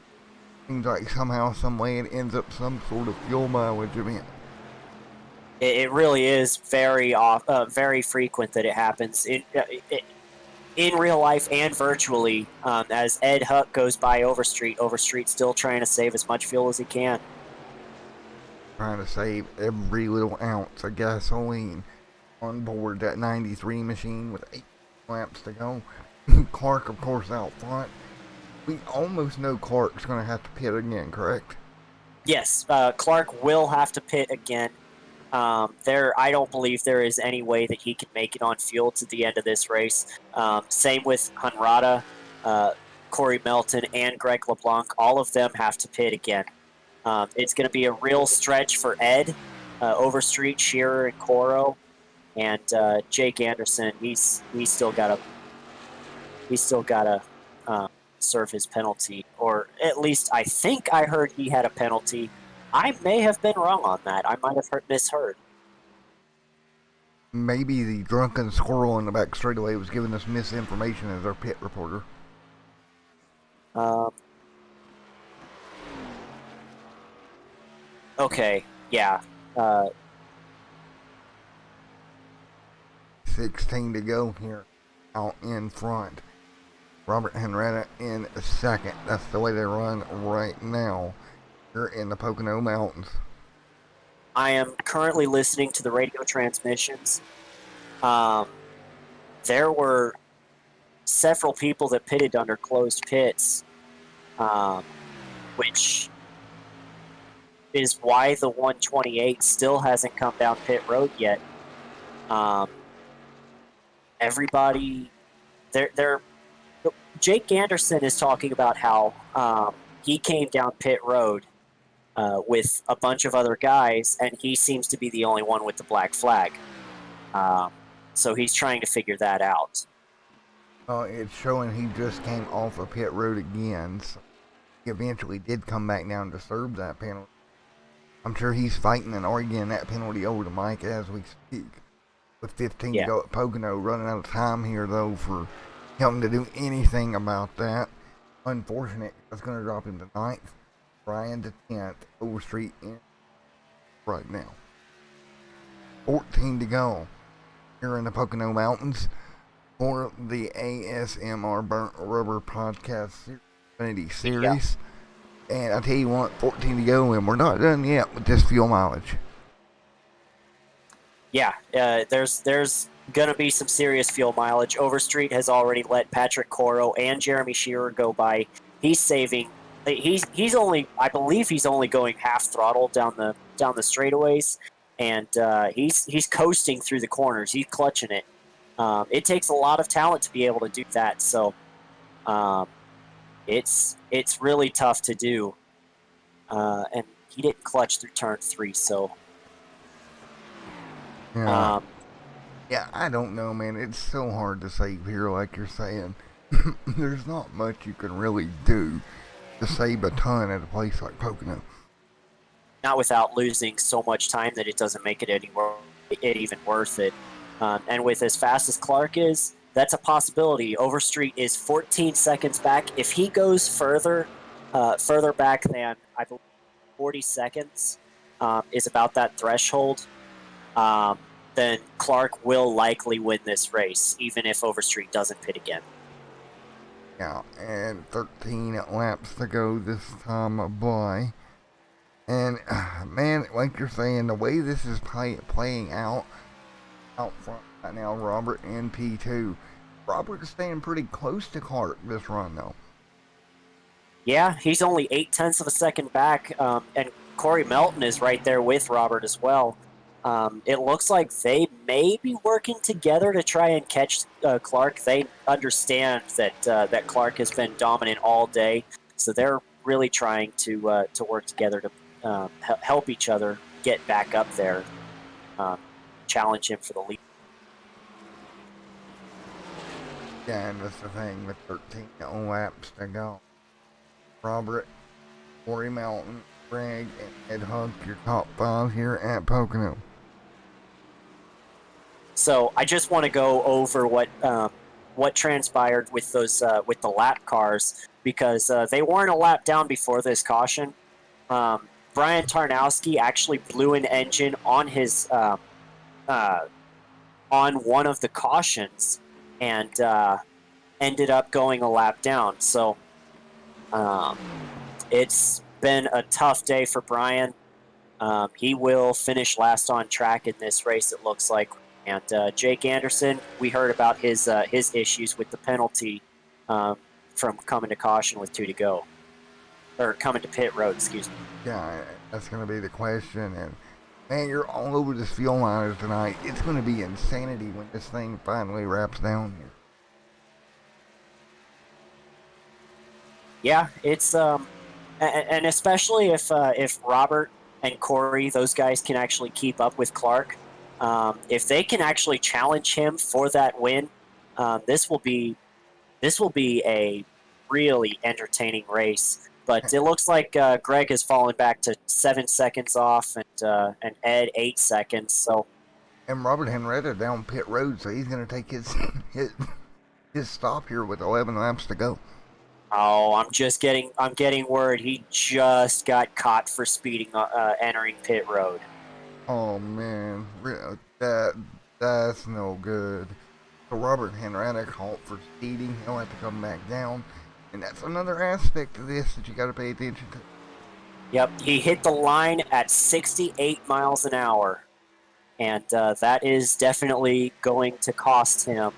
Seems like somehow, some way, it ends up some sort of fuel mileage event. It really is very frequent that it happens in real life and virtually. As Ed Huck goes by Overstreet's still trying to save as much fuel as he can. Trying to save every little ounce of gasoline on board that 93 machine with 8 laps to go. Clark, of course, out front. We almost know Clark's going to have to pit again, correct? Yes, Clark will have to pit again. I don't believe there is any way that he can make it on fuel to the end of this race. Same with Hunrada, Corey Melton, and Greg LeBlanc. All of them have to pit again. It's going to be a real stretch for Ed, Overstreet, Shearer, and Coro, and Jake Anderson. He's still got to serve his penalty, or at least I think I heard he had a penalty. I may have been wrong on that. I might have misheard. Maybe the drunken squirrel in the back straightaway was giving us misinformation as our pit reporter. Um, okay, yeah. 16 to go here out in front. Robert Henretta in second. That's the way they run right now here in the Pocono Mountains. I am currently listening to the radio transmissions. There were several people that pitted under closed pits, which is why the 128 still hasn't come down pit road yet. Everybody, they're Jake Anderson is talking about how he came down pit road with a bunch of other guys, and he seems to be the only one with the black flag. So he's trying to figure that out. It's showing he just came off of pit road again. So he eventually did come back down to serve that penalty. I'm sure he's fighting and arguing that penalty over to Mike as we speak. With 15 to go at Pocono, running out of time here though for him to do anything about that. Unfortunate. That's going to drop him to 9th. Brian to 10th. Overstreet in right now. 14 to go here in the Pocono Mountains for the ASMR Burnt Rubber Podcast Series. And I tell you what, 14 to go, and we're not done yet with this fuel mileage. Yeah, there's going to be some serious fuel mileage. Overstreet has already let Patrick Coro and Jeremy Shearer go by. He's saving. He's only, I believe, he's only going half throttle down the straightaways, and he's coasting through the corners. He's clutching it. It takes a lot of talent to be able to do that. So, it's really tough to do. And he didn't clutch through turn 3, so. Yeah. Yeah, I don't know, man. It's so hard to save here, like you're saying. There's not much you can really do to save a ton at a place like Pocono. Not without losing so much time that it doesn't make it even worth it. And with as fast as Clark is, that's a possibility. Overstreet is 14 seconds back. If he goes further back than, I believe, 40 seconds is about that threshold, then Clark will likely win this race, even if Overstreet doesn't pit again. Yeah, and 13 laps to go this time by. And, man, like you're saying, the way this is playing out front right now, Robert in P2. Robert is staying pretty close to Clark this run, though. Yeah, he's only 0.8 of a second back, and Corey Melton is right there with Robert as well. It looks like they may be working together to try and catch Clark. They understand that Clark has been dominant all day, so they're really trying to work together to help each other get back up there, challenge him for the lead. Yeah, and that's the thing with 13 laps to go. Robert, Corey Melton, Greg, and Ed Huck, your top 5 here at Pocono. So I just want to go over what transpired with those with the lap cars, because they weren't a lap down before this caution. Brian Tarnowski actually blew an engine on his on one of the cautions and ended up going a lap down. So it's been a tough day for Brian. He will finish last on track in this race, it looks like. And Jake Anderson, we heard about his issues with the penalty from coming to caution with 2 to go. Or coming to pit road, excuse me. Yeah, that's going to be the question. And, man, you're all over this fuel mileage tonight. It's going to be insanity when this thing finally wraps down here. Yeah, it's and especially if Robert and Corey, those guys, can actually keep up with Clark. If they can actually challenge him for that win, this will be a really entertaining race. But it looks like Greg has fallen back to 7 seconds off, and Ed 8 seconds. So, and Robert Henretta down pit road, so he's going to take his stop here with 11 laps to go. Oh, I'm getting word he just got caught for speeding, entering pit road. Oh man, that's no good. So Robert Henrietta caught for speeding. He'll have to come back down, and that's another aspect of this that you got to pay attention to. Yep, he hit the line at 68 miles an hour, and that is definitely going to cost him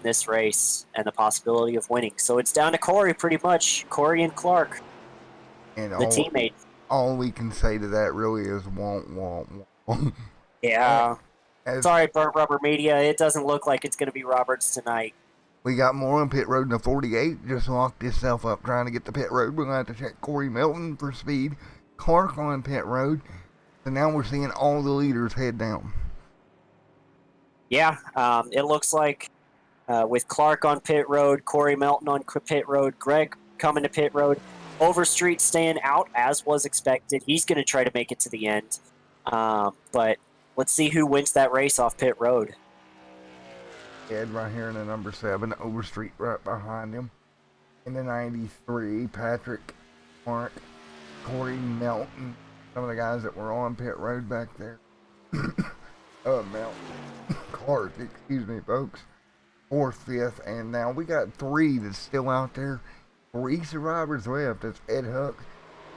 this race and the possibility of winning. So it's down to Corey, pretty much. Corey and Clark, And the teammates. all we can say to that really is won't. Yeah. As Sorry, Burnt Rubber Media. It doesn't look like it's going to be Roberts tonight. we got more on pit road, and the 48 just locked itself up trying to get the pit road. We're going to have to check Corey Melton for speed. Clark on pit road. So now we're seeing all the leaders head down. Yeah, it looks like with Clark on pit road, Corey Melton on pit road, Greg coming to pit road, Overstreet staying out as was expected. He's going to try to make it to the end. But let's see who wins that race off pit road. Ed right here in the number 7, Overstreet right behind him. In the 93, Patrick, Mark, Corey Melton, some of the guys that were on pit road back there. Melton, Clark, excuse me, folks. 4th, 5th, and now we got 3 that's still out there. 3 survivors left. That's Ed Huck,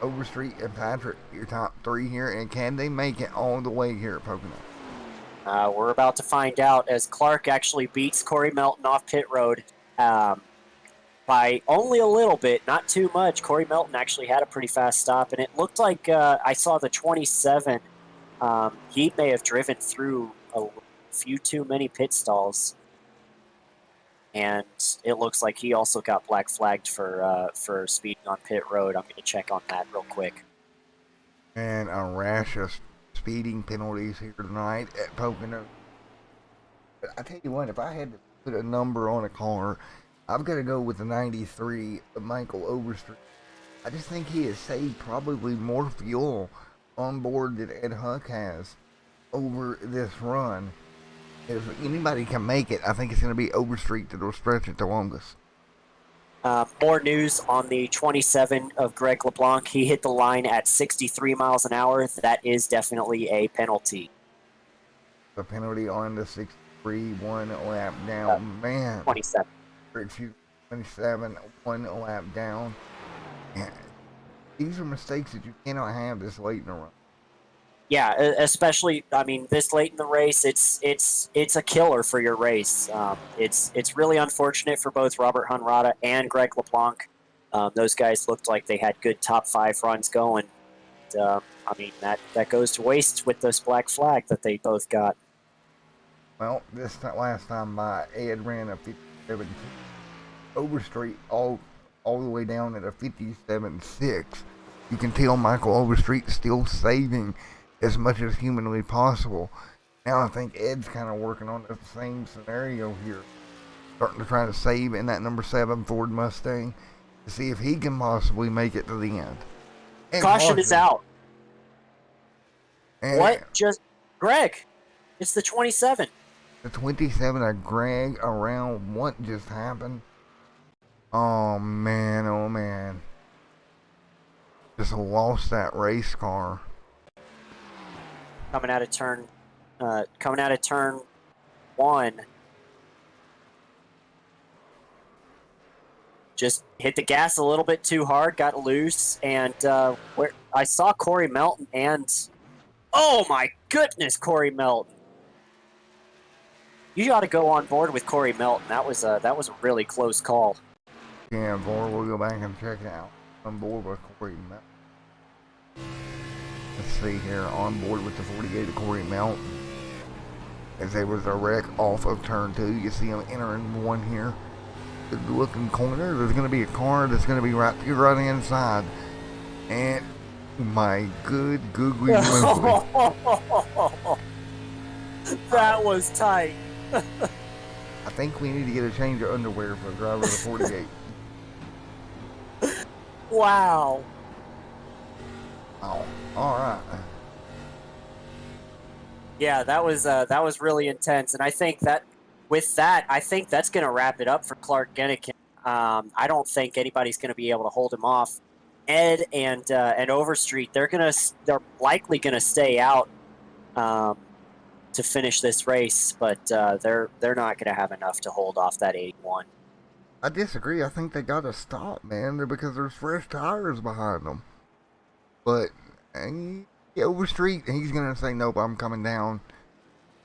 Overstreet, and Patrick. Your top 3 here, and can they make it all the way here at Pocono? We're about to find out as Clark actually beats Corey Melton off pit road by only a little bit, not too much. Corey Melton actually had a pretty fast stop, and it looked like I saw the 27. He may have driven through a few too many pit stalls, and it looks like he also got black flagged for speeding on pit road. I'm going to check on that real quick. And a rash of speeding penalties here tonight at Pocono. But I tell you what, if I had to put a number on a car, I've got to go with the 93 of Michael Overstreet. I just think he has saved probably more fuel on board than Ed Huck has over this run. If anybody can make it, I think it's going to be Overstreet that will stretch it the longest. More news on the 27 of Greg LeBlanc. He hit the line at 63 miles an hour. That is definitely a penalty. The penalty on the 63, 1 lap down. Man. 27. Excuse me, 27, 1 lap down. And these are mistakes that you cannot have this late in the run. Yeah, especially, I mean, this late in the race, it's a killer for your race. It's really unfortunate for both Robert Hunrada and Greg LeBlanc. Those guys looked like they had good top 5 runs going. I mean, that goes to waste with this black flag that they both got. Well, this last time by, Ed ran a 57. Overstreet all the way down at a 57.6. You can tell Michael Overstreet still saving as much as humanly possible. Now I think Ed's kind of working on the same scenario here, starting to try to save in that number 7 Ford Mustang to see if he can possibly make it to the end. And Caution is out. And what? Just Greg? It's the 27. The 27 of Greg around what just happened? Oh man, oh man. Just lost that race car. Coming out of turn 1. Just hit the gas a little bit too hard, got loose, and where I saw Corey Melton and oh my goodness, Corey Melton. You got to go on board with Corey Melton. That was a really close call. Yeah, boy, we'll go back and check it out. On board with Corey Melton. Let's see here, on board with the 48 of Corey Melton. As there was a wreck off of turn 2. You see him entering 1 here. Good looking corner. There's going to be a car that's going to be right to your right hand side. And my good googly moogly. That was tight. I think we need to get a change of underwear for the driver of the 48. Wow. Oh, all right. Yeah, that was really intense, and I think that with that, I think that's going to wrap it up for Clark Gennikin. I don't think anybody's going to be able to hold him off. Ed and Overstreet, they're likely gonna stay out to finish this race, but they're not gonna have enough to hold off that 81. I disagree. I think they got to stop, man, because there's fresh tires behind them. But Overstreet, he's gonna say nope. I'm coming down.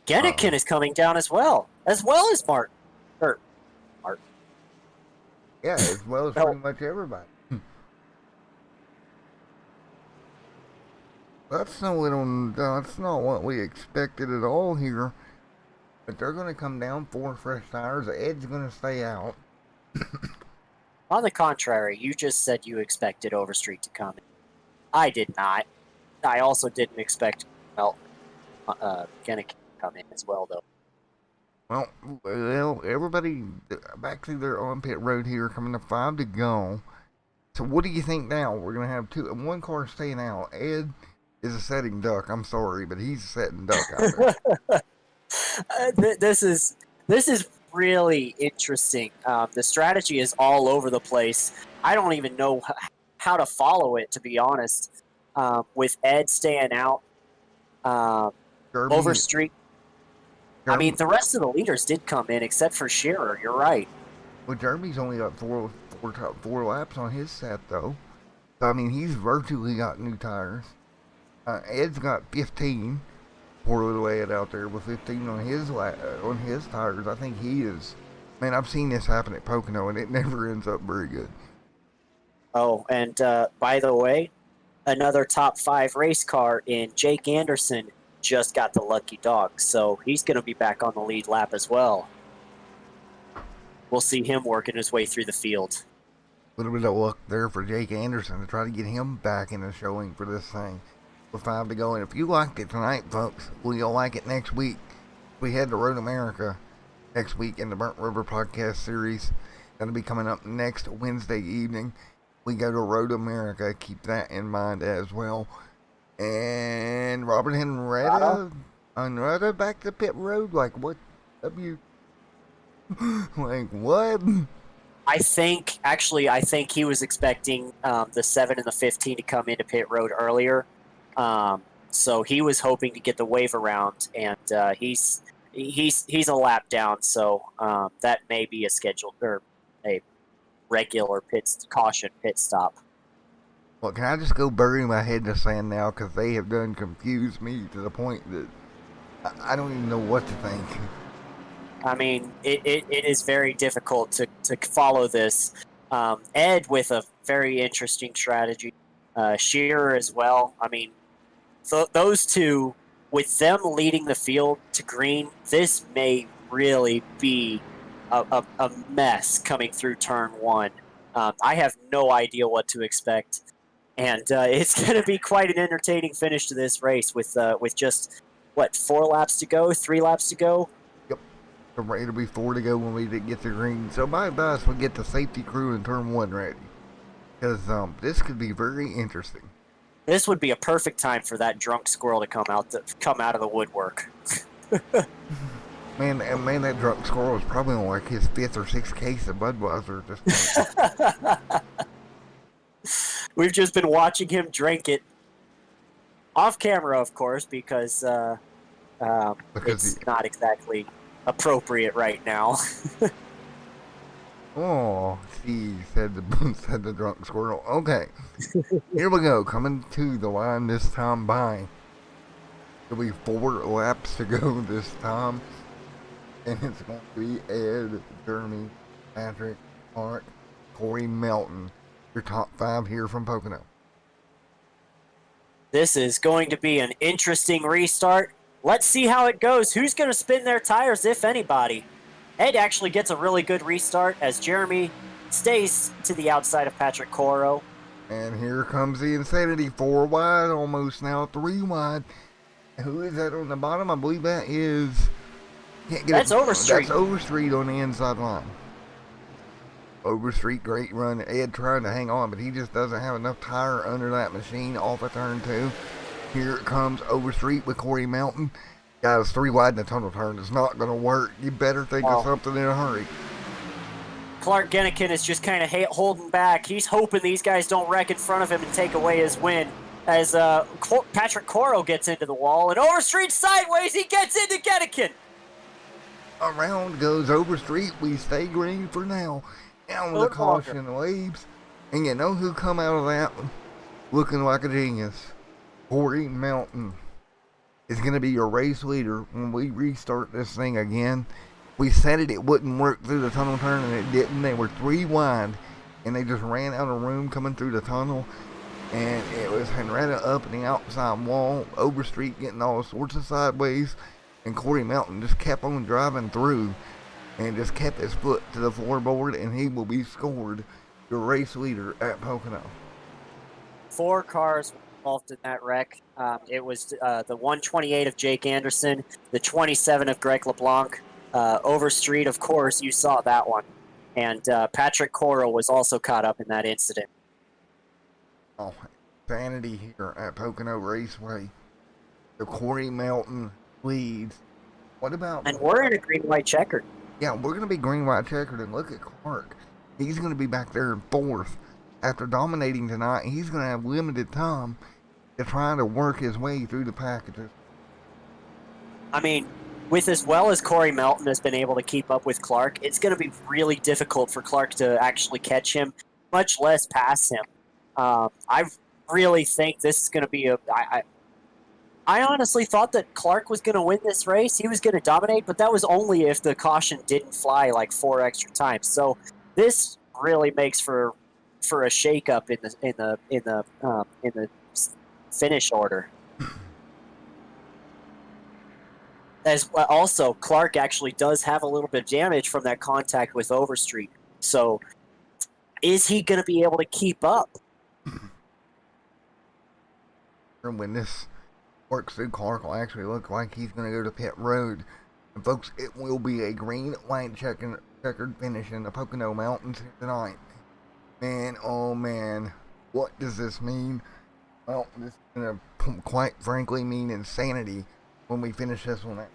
Gennikin is coming down as well as Martin. Yeah, as well as pretty much everybody. That's not what we expected at all here. But they're going to come down 4 fresh tires. Ed's going to stay out. On the contrary, you just said you expected Overstreet to come in. I did not. I also didn't expect Gennikin to come in as well, though. Well, everybody back to their on pit road here, coming to 5 to go. So what do you think now? We're going to have 1 car staying out. Ed is a setting duck. I'm sorry, but he's a setting duck out there. This is really interesting. The strategy is all over the place. I don't even know how to follow it, to be honest. With Ed staying out, Overstreet. I mean, the rest of the leaders did come in, except for Shearer. You're right. Well, Jeremy's only got four laps on his set, though. So, I mean, he's virtually got new tires. Ed's got 15. Poor little Ed out there with 15 on his tires. I think he is. Man, I've seen this happen at Pocono, and it never ends up very good. Oh, and by the way, another top 5 race car in Jake Anderson just got the lucky dog, so he's going to be back on the lead lap as well. We'll see him working his way through the field. A little bit of luck there for Jake Anderson to try to get him back in the showing for this thing. With 5 to go, and if you liked it tonight, folks, will you like it next week? We head to Road America next week in the Burnt River podcast series. That'll be coming up next Wednesday evening. We go to Road America. Keep that in mind as well. And Robert Henretta back to pit road. Like what? Like what? I think he was expecting the 7 and the 15 to come into pit road earlier. So he was hoping to get the wave around, and he's a lap down. So that may be a scheduled or a regular caution pit stop. Well, can I just go bury my head in the sand now? Because they have done confused me to the point that I don't even know what to think. I mean, it is very difficult to follow this. Ed with a very interesting strategy. Shearer as well. I mean, those two, with them leading the field to green, this may really be a mess coming through turn 1. I have no idea what to expect. And it's going to be quite an entertaining finish to this race with just, 4 laps to go, 3 laps to go? Yep. It'll be 4 to go when we get the green. So by us, we get the safety crew in turn 1 ready. Because this could be very interesting. This would be a perfect time for that drunk squirrel to come out of the woodwork. Man, that drunk squirrel is probably on like his 5th or 6th case of Budweiser at this point. We've just been watching him drink it off camera, of course, because it's not exactly appropriate right now. Oh, she said the drunk squirrel. Okay, here we go. Coming to the line this time by. There'll be 4 laps to go this time, and it's going to be Ed, Jeremy, Patrick, Mark, Corey Melton. Your top 5 here from Pocono. This is going to be an interesting restart. Let's see how it goes. Who's going to spin their tires, if anybody? Ed actually gets a really good restart as Jeremy stays to the outside of Patrick Coro. And here comes the insanity. 4 wide almost now, 3 wide. Who is that on the bottom? I believe that is... That's Overstreet. That's Overstreet on the inside line. Overstreet, great run. Ed trying to hang on, but he just doesn't have enough tire under that machine off of turn 2. Here it comes Overstreet with Corey Melton. Guys, 3 wide in the tunnel turn is not going to work. You better think of something in a hurry. Clark Gennikin is just kind of holding back. He's hoping these guys don't wreck in front of him and take away his win. As Patrick Coro gets into the wall and Overstreet sideways, he gets into Gennikin. Around goes Overstreet. We stay green for now. Down with the caution waves. And you know who come out of that one looking like a genius? Corey Mountain is going to be your race leader when we restart this thing again. We said it wouldn't work through the tunnel turn, and it didn't. They were 3 wide, and they just ran out of room coming through the tunnel. And it was Henrietta up in the outside wall, Overstreet getting all sorts of sideways, and Corey Mountain just kept on driving through and just kept his foot to the floorboard, and he will be scored your race leader at Pocono. 4 cars involved in that wreck. It was the 128 of Jake Anderson, the 27 of Greg LeBlanc, Overstreet, of course, you saw that one, and Patrick Coro was also caught up in that incident. Oh, sanity here at Pocono Raceway. The Corey Mountain leads. What about... And we're in a green-white checkered. Yeah, we're going to be green-white checkered, and look at Clark. He's going to be back there in 4th. After dominating tonight, he's going to have limited time to try to work his way through the packages. I mean, with as well as Corey Melton has been able to keep up with Clark, it's going to be really difficult for Clark to actually catch him, much less pass him. I really think this is going to be a... I honestly thought that Clark was going to win this race. He was going to dominate, but that was only if the caution didn't fly like 4 extra times. So this really makes for a shakeup in the finish order. As also, Clark actually does have a little bit of damage from that contact with Overstreet. So is he going to be able to keep up? When this works through, Clark will actually look like he's going to go to pit road. And folks, it will be a green-white checkered finish in the Pocono Mountains tonight. Man, oh man, what does this mean? Well, this is going to quite frankly mean insanity when we finish this one out.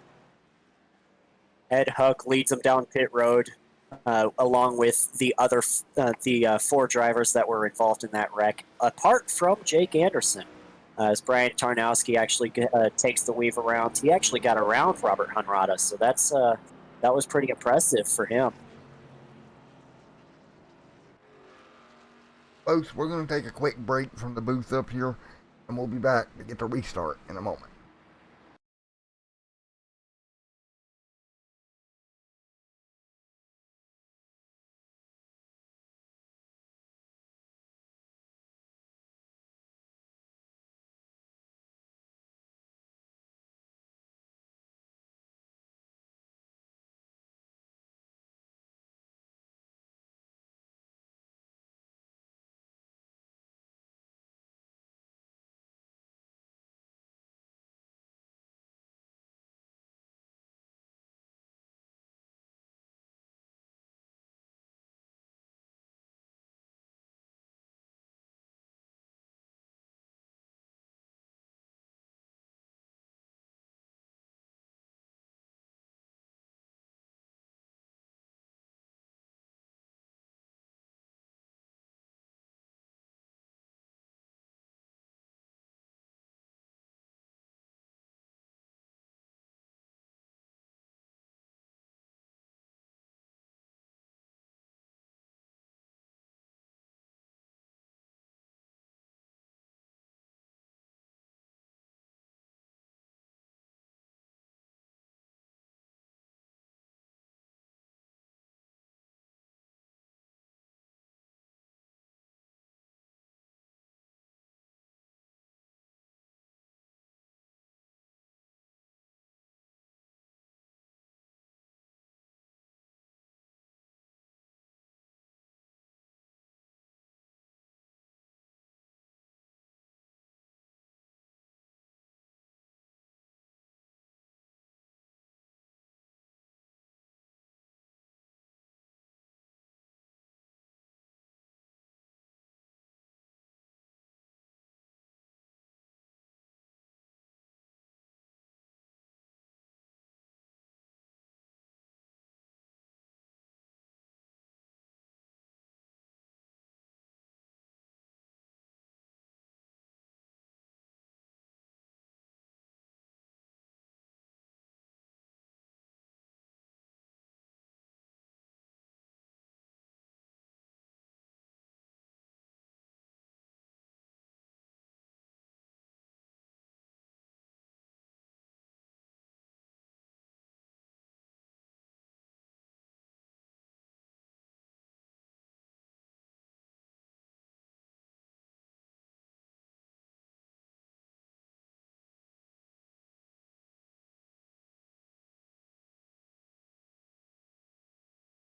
Ed Huck leads them down pit road, along with the other 4 drivers that were involved in that wreck, apart from Jake Anderson. As Brian Tarnowski actually takes the weave around, he actually got around Robert Hunrada, so that was pretty impressive for him. Folks, we're going to take a quick break from the booth up here, and we'll be back to get the restart in a moment.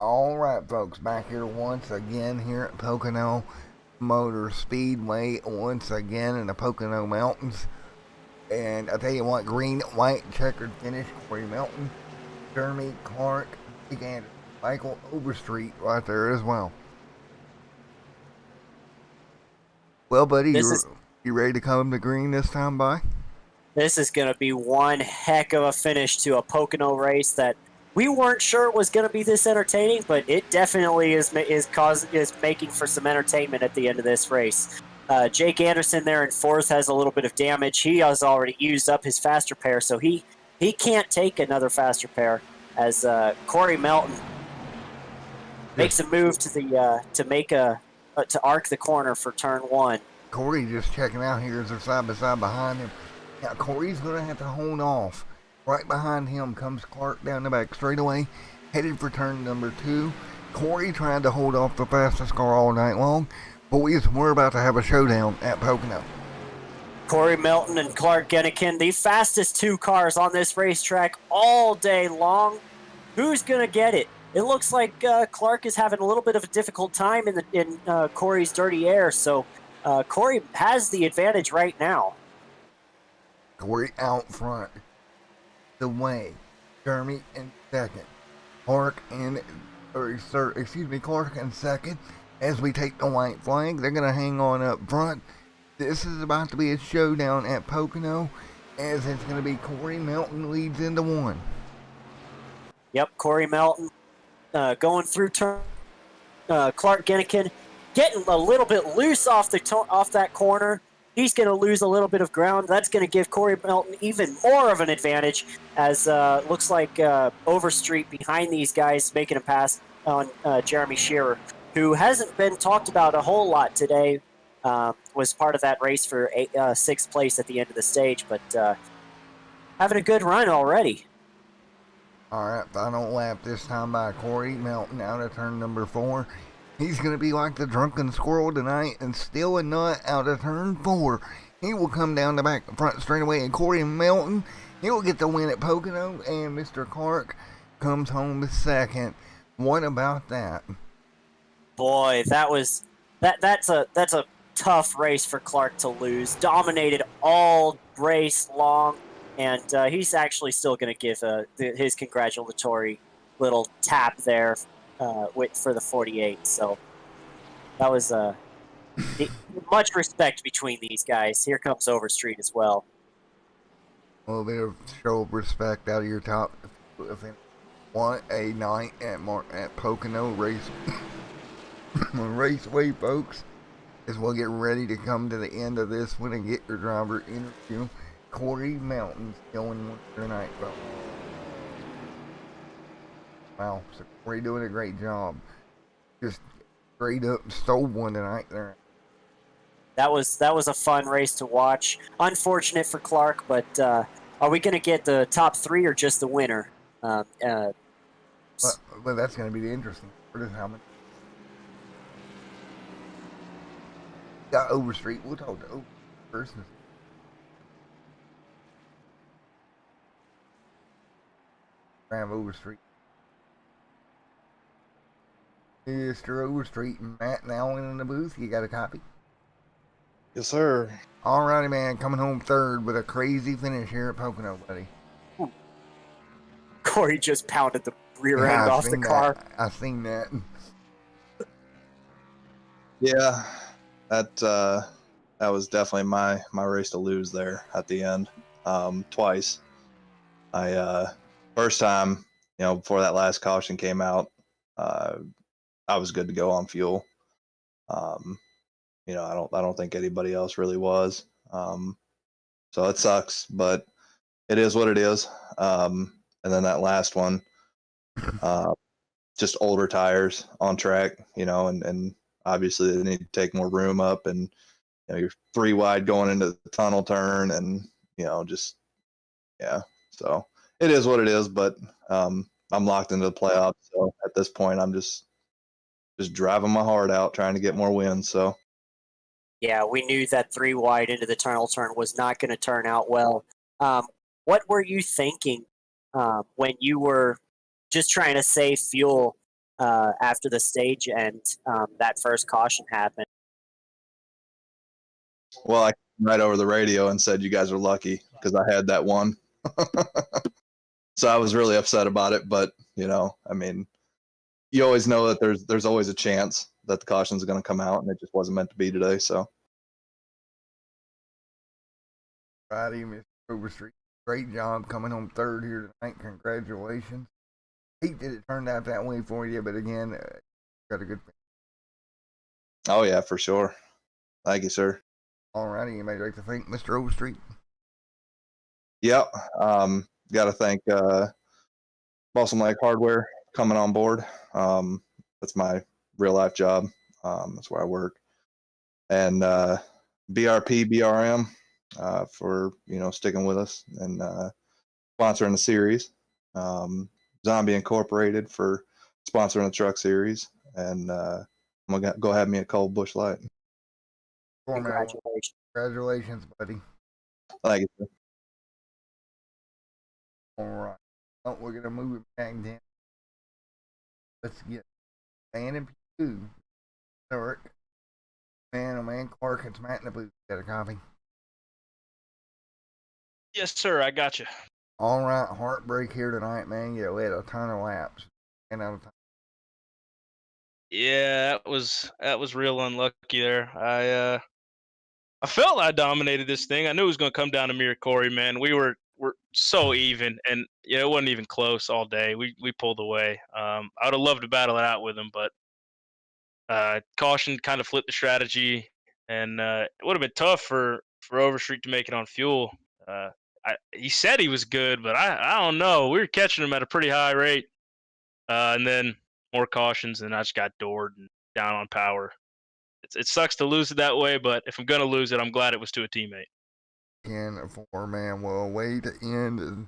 All right, folks, back here once again here at Pocono Motor Speedway, once again in the Pocono Mountains. And I tell you what, green, white, checkered finish, Corey Melton, Jeremy Clark, Big Anderson, Michael Overstreet right there as well. Well, buddy, you ready to come to green this time, by? This is going to be one heck of a finish to a Pocono race that we weren't sure it was going to be this entertaining, but it definitely is making for some entertainment at the end of this race. Jake Anderson there in fourth has a little bit of damage. He has already used up his faster pair, so he can't take another faster pair. As Corey Melton makes a move to the to arc the corner for turn one. Corey just checking out here as they're side by side behind him. Now Corey's gonna have to hold off. Right behind him comes Clark down the back straightaway, headed for turn number 2. Corey trying to hold off the fastest car all night long. Boys, we're about to have a showdown at Pocono. Corey Melton and Clark Gennikin, the fastest two cars on this racetrack all day long. Who's gonna get it? It looks like Clark is having a little bit of a difficult time in Corey's dirty air, so Corey has the advantage right now. Corey out front. The way. Jeremy in second. Clark in second. As we take the white flag, they're gonna hang on up front. This is about to be a showdown at Pocono, as it's gonna be Corey Melton leads into one. Yep, Corey Melton going through turn. Clark Gennikin getting a little bit loose off that corner. He's going to lose a little bit of ground. That's going to give Corey Melton even more of an advantage, as looks like Overstreet behind these guys making a pass on Jeremy Shearer, who hasn't been talked about a whole lot today. Was part of that race for 6th place at the end of the stage, but having a good run already. All right, final lap this time by Corey Melton out of turn number 4. He's going to be like the drunken squirrel tonight and steal a nut out of turn 4. He will come down the back front straight away, and Corey Melton, he will get the win at Pocono, and Mr. Clark comes home second. What about that? Boy, that's a tough race for Clark to lose. Dominated all race long, and he's actually still going to give his congratulatory little tap there for the 48. So that was much respect between these guys. Here comes Overstreet as well. A little bit of show of respect out of your top. What a night at Pocono race. Raceway, folks, as we'll get ready to come to the end of this one and get your driver interview. Corey Melton's going one tonight, folks. Wow, so Corey doing a great job. Just straight up stole one tonight there. That was a fun race to watch. Unfortunate for Clark, but are we going to get the top 3 or just the winner? But that's going to be the interesting part of how many. Got Overstreet. We'll talk to Overstreet first. Grab Overstreet. Mr. Overstreet and Matt now in the booth. You got a copy? Yes, sir. Alrighty, man. Coming home third with a crazy finish here at Pocono, buddy. Corey just pounded the rear end off the car. I seen that. Yeah, that was definitely my race to lose there at the end. Twice. First time, before that last caution came out, I was good to go on fuel. I don't think anybody else really was. So it sucks, but it is what it is. And then that last one, just older tires on track, and obviously they need to take more room up, and you're 3 wide going into the tunnel turn, and so it is what it is. But I'm locked into the playoffs, so at this point I'm just driving my heart out trying to get more wins. So yeah, we knew that 3 wide into the tunnel turn was not going to turn out well. What were you thinking when you were just trying to save fuel after the stage and that first caution happened. Well, I came right over the radio and said you guys are lucky because I had that one. So I was really upset about it, but I mean, you always know that there's always a chance that the cautions are going to come out, and it just wasn't meant to be today. So, Friday, Mr. Overstreet. Great job coming home third here tonight. Congratulations. Hate that it turned out that way for you, but again, got a good. oh yeah, for sure. Thank you, sir. Alrighty, anybody like to thank Mr. Overstreet? Yep. Got to thank Boston Lake Hardware coming on board. That's my real life job. That's where I work. And BRP, BRM for sticking with us and sponsoring the series. Zombie Incorporated for sponsoring the truck series, and I'm gonna go have me a cold Busch Light. Congratulations. Congratulations, buddy. Thank you, sir. All right. Well, we're gonna move it back down. Let's get man and Pew. Eric. Man, oh man, Clark, it's Matt in the booth. Got a copy. Yes, sir. I got you. All right, heartbreak here tonight, man. You led a ton of laps. And out of time. Yeah, that was real unlucky there. I felt I dominated this thing. I knew it was going to come down to me or Corey. Man, we're so even, and it wasn't even close all day. We pulled away. I would have loved to battle it out with him, but caution kind of flipped the strategy, and it would have been tough for Overstreet to make it on fuel. He said he was good, but I don't know. We were catching him at a pretty high rate, and then more cautions, and I just got doored and down on power. It sucks to lose it that way, but if I'm gonna lose it, I'm glad it was to a teammate. 10-4, man. Well, way to end the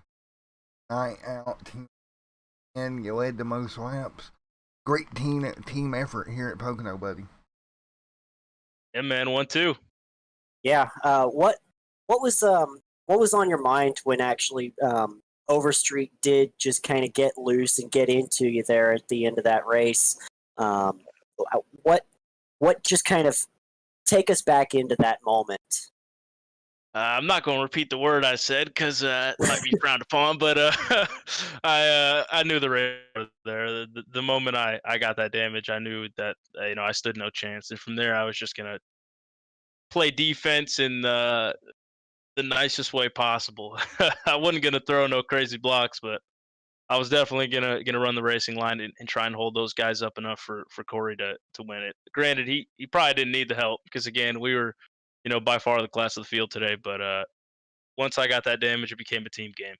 night out. Team, and you led the most laps. Great team effort here at Pocono, buddy. Yeah, man, 1-2. Yeah. What was on your mind when actually Overstreet did just kind of get loose and get into you there at the end of that race? What just kind of take us back into that moment? I'm not going to repeat the word I said because it might be frowned upon, but I knew the race was there. The moment I got that damage, I knew that I stood no chance, and from there I was just gonna play defense in the nicest way possible. I wasn't gonna throw no crazy blocks, but I was definitely gonna run the racing line and try and hold those guys up enough for Corey to win it. Granted, he probably didn't need the help because again we were by far the class of the field today. But once I got that damage, it became a team game.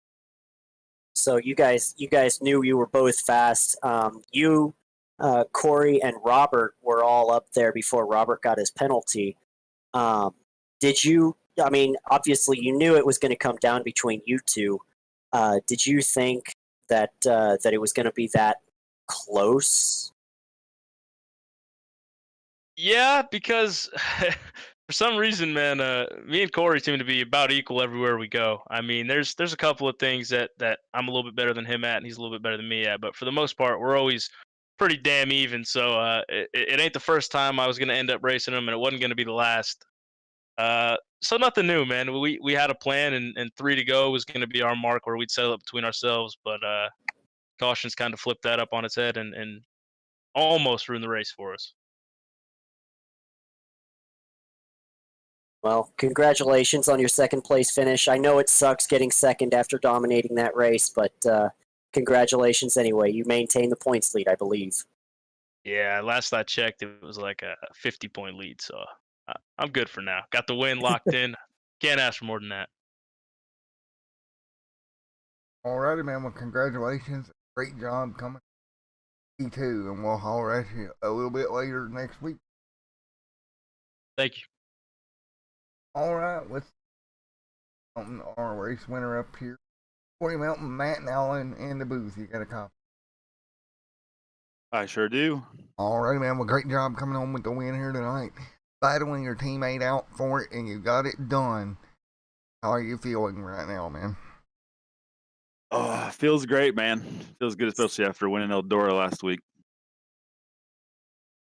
So you guys knew you were both fast. You, Corey, and Robert were all up there before Robert got his penalty. Did you? I mean, obviously you knew it was going to come down between you two. Did you think that it was going to be that close? Yeah, because for some reason, man, me and Corey seem to be about equal everywhere we go. I mean, there's a couple of things that I'm a little bit better than him at, and he's a little bit better than me at. But for the most part, we're always pretty damn even. So it ain't the first time I was going to end up racing him, and it wasn't going to be the last. So nothing new, man. We had a plan, and 3 to go was going to be our mark where we'd settle it between ourselves. But cautions kind of flipped that up on its head and almost ruined the race for us. Well, congratulations on your second place finish. I know it sucks getting second after dominating that race, but congratulations anyway. You maintain the points lead, I believe. Yeah, last I checked, it was like a 50-point lead, so I'm good for now. Got the win locked in. Can't ask for more than that. Alrighty, man. Well, congratulations. Great job coming. E2, and we'll holler at you a little bit later next week. Thank you. All right, let's our race winner up here. Corey Melton, Matt and Allen in the booth. You got a copy? I sure do. All right, man. Well, great job coming home with the win here tonight. Battling your teammate out for it, and you got it done. How are you feeling right now, man? Oh, feels great, man. Feels good, especially after winning Eldora last week.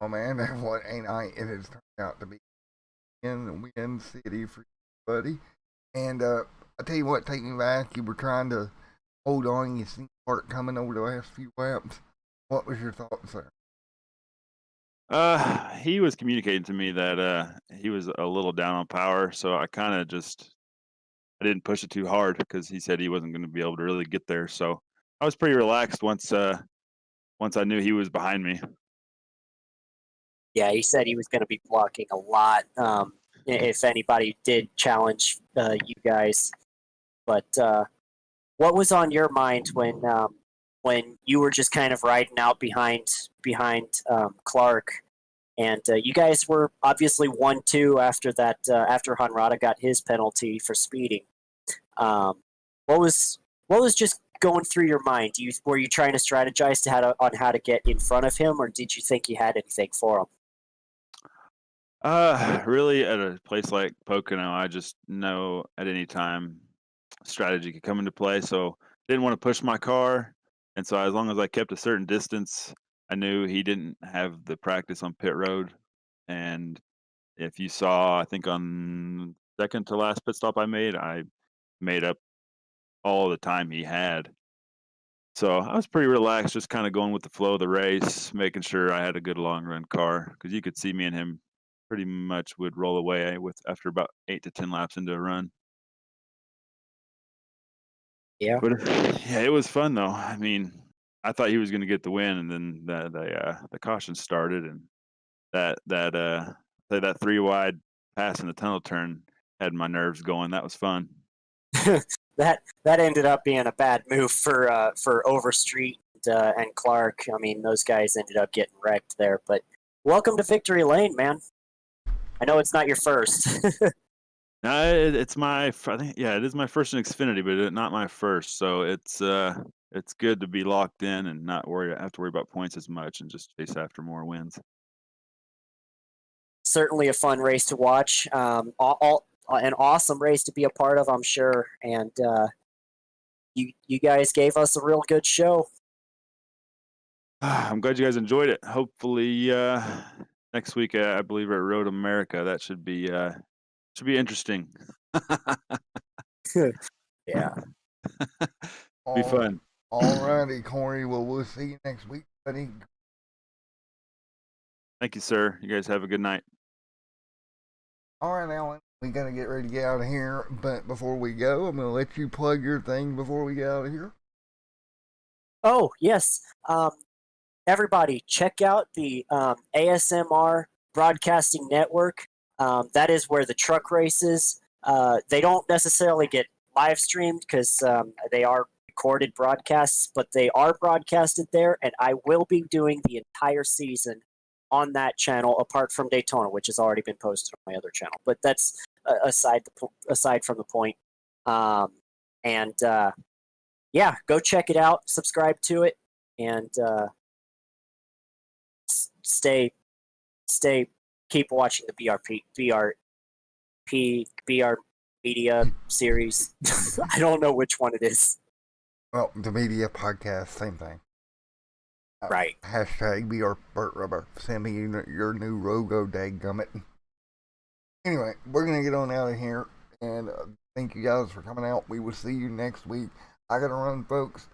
Oh man, what a night it has turned out to be in Win City for you, buddy. And I tell you what, take me back. You were trying to hold on. You seen Clark coming over the last few laps. What was your thoughts there? He was communicating to me that he was a little down on power, so I kind of just I didn't push it too hard because he said he wasn't going to be able to really get there. So I was pretty relaxed once I knew he was behind me. Yeah, he said he was going to be blocking a lot if anybody did challenge you guys. But what was on your mind when you were just kind of riding out behind Clark, and you guys were obviously 1-2 after that after Hanrada got his penalty for speeding. What was just going through your mind? Were you trying to strategize on how to get in front of him, or did you think you had anything for him? Really, at a place like Pocono, I just know at any time strategy could come into play. So didn't want to push my car, and so as long as I kept a certain distance, I knew he didn't have the practice on pit road. And if you saw, I think on second to last pit stop I made up all the time he had. So I was pretty relaxed, just kind of going with the flow of the race, making sure I had a good long run car because you could see me and him pretty much would roll away with after about 8 to 10 laps into a run. Yeah. But yeah, it was fun though. I mean, I thought he was going to get the win, and then the caution started, and that 3 wide pass in the tunnel turn had my nerves going. That was fun. that ended up being a bad move for Overstreet and Clark. I mean, those guys ended up getting wrecked there. But welcome to Victory Lane, man. I know it's not your first. No, it's my. I think it is my first in Xfinity, but not my first. So it's good to be locked in and not have to worry about points as much and just chase after more wins. Certainly a fun race to watch. An awesome race to be a part of, I'm sure. And you guys gave us a real good show. I'm glad you guys enjoyed it. Hopefully next week, I believe we're at Road America. That should be interesting. Yeah. Be fun. All righty, Corey. Well, we'll see you next week, buddy. Thank you, sir. You guys have a good night. All right, Alan. We got to get ready to get out of here. But before we go, I'm going to let you plug your thing before we get out of here. Oh, yes. Everybody, check out the ASMR Broadcasting Network. That is where the truck races, they don't necessarily get live streamed because they are recorded broadcasts, but they are broadcasted there, and I will be doing the entire season on that channel, apart from Daytona, which has already been posted on my other channel. But that's aside from the point. Yeah, go check it out, subscribe to it, and keep watching the BR media series. I don't know which one it is. Well, the media podcast, same thing. Right. Hashtag BR Burt Rubber. Send me your new logo, dadgummit. Anyway, we're going to get on out of here. And thank you guys for coming out. We will see you next week. I got to run, folks.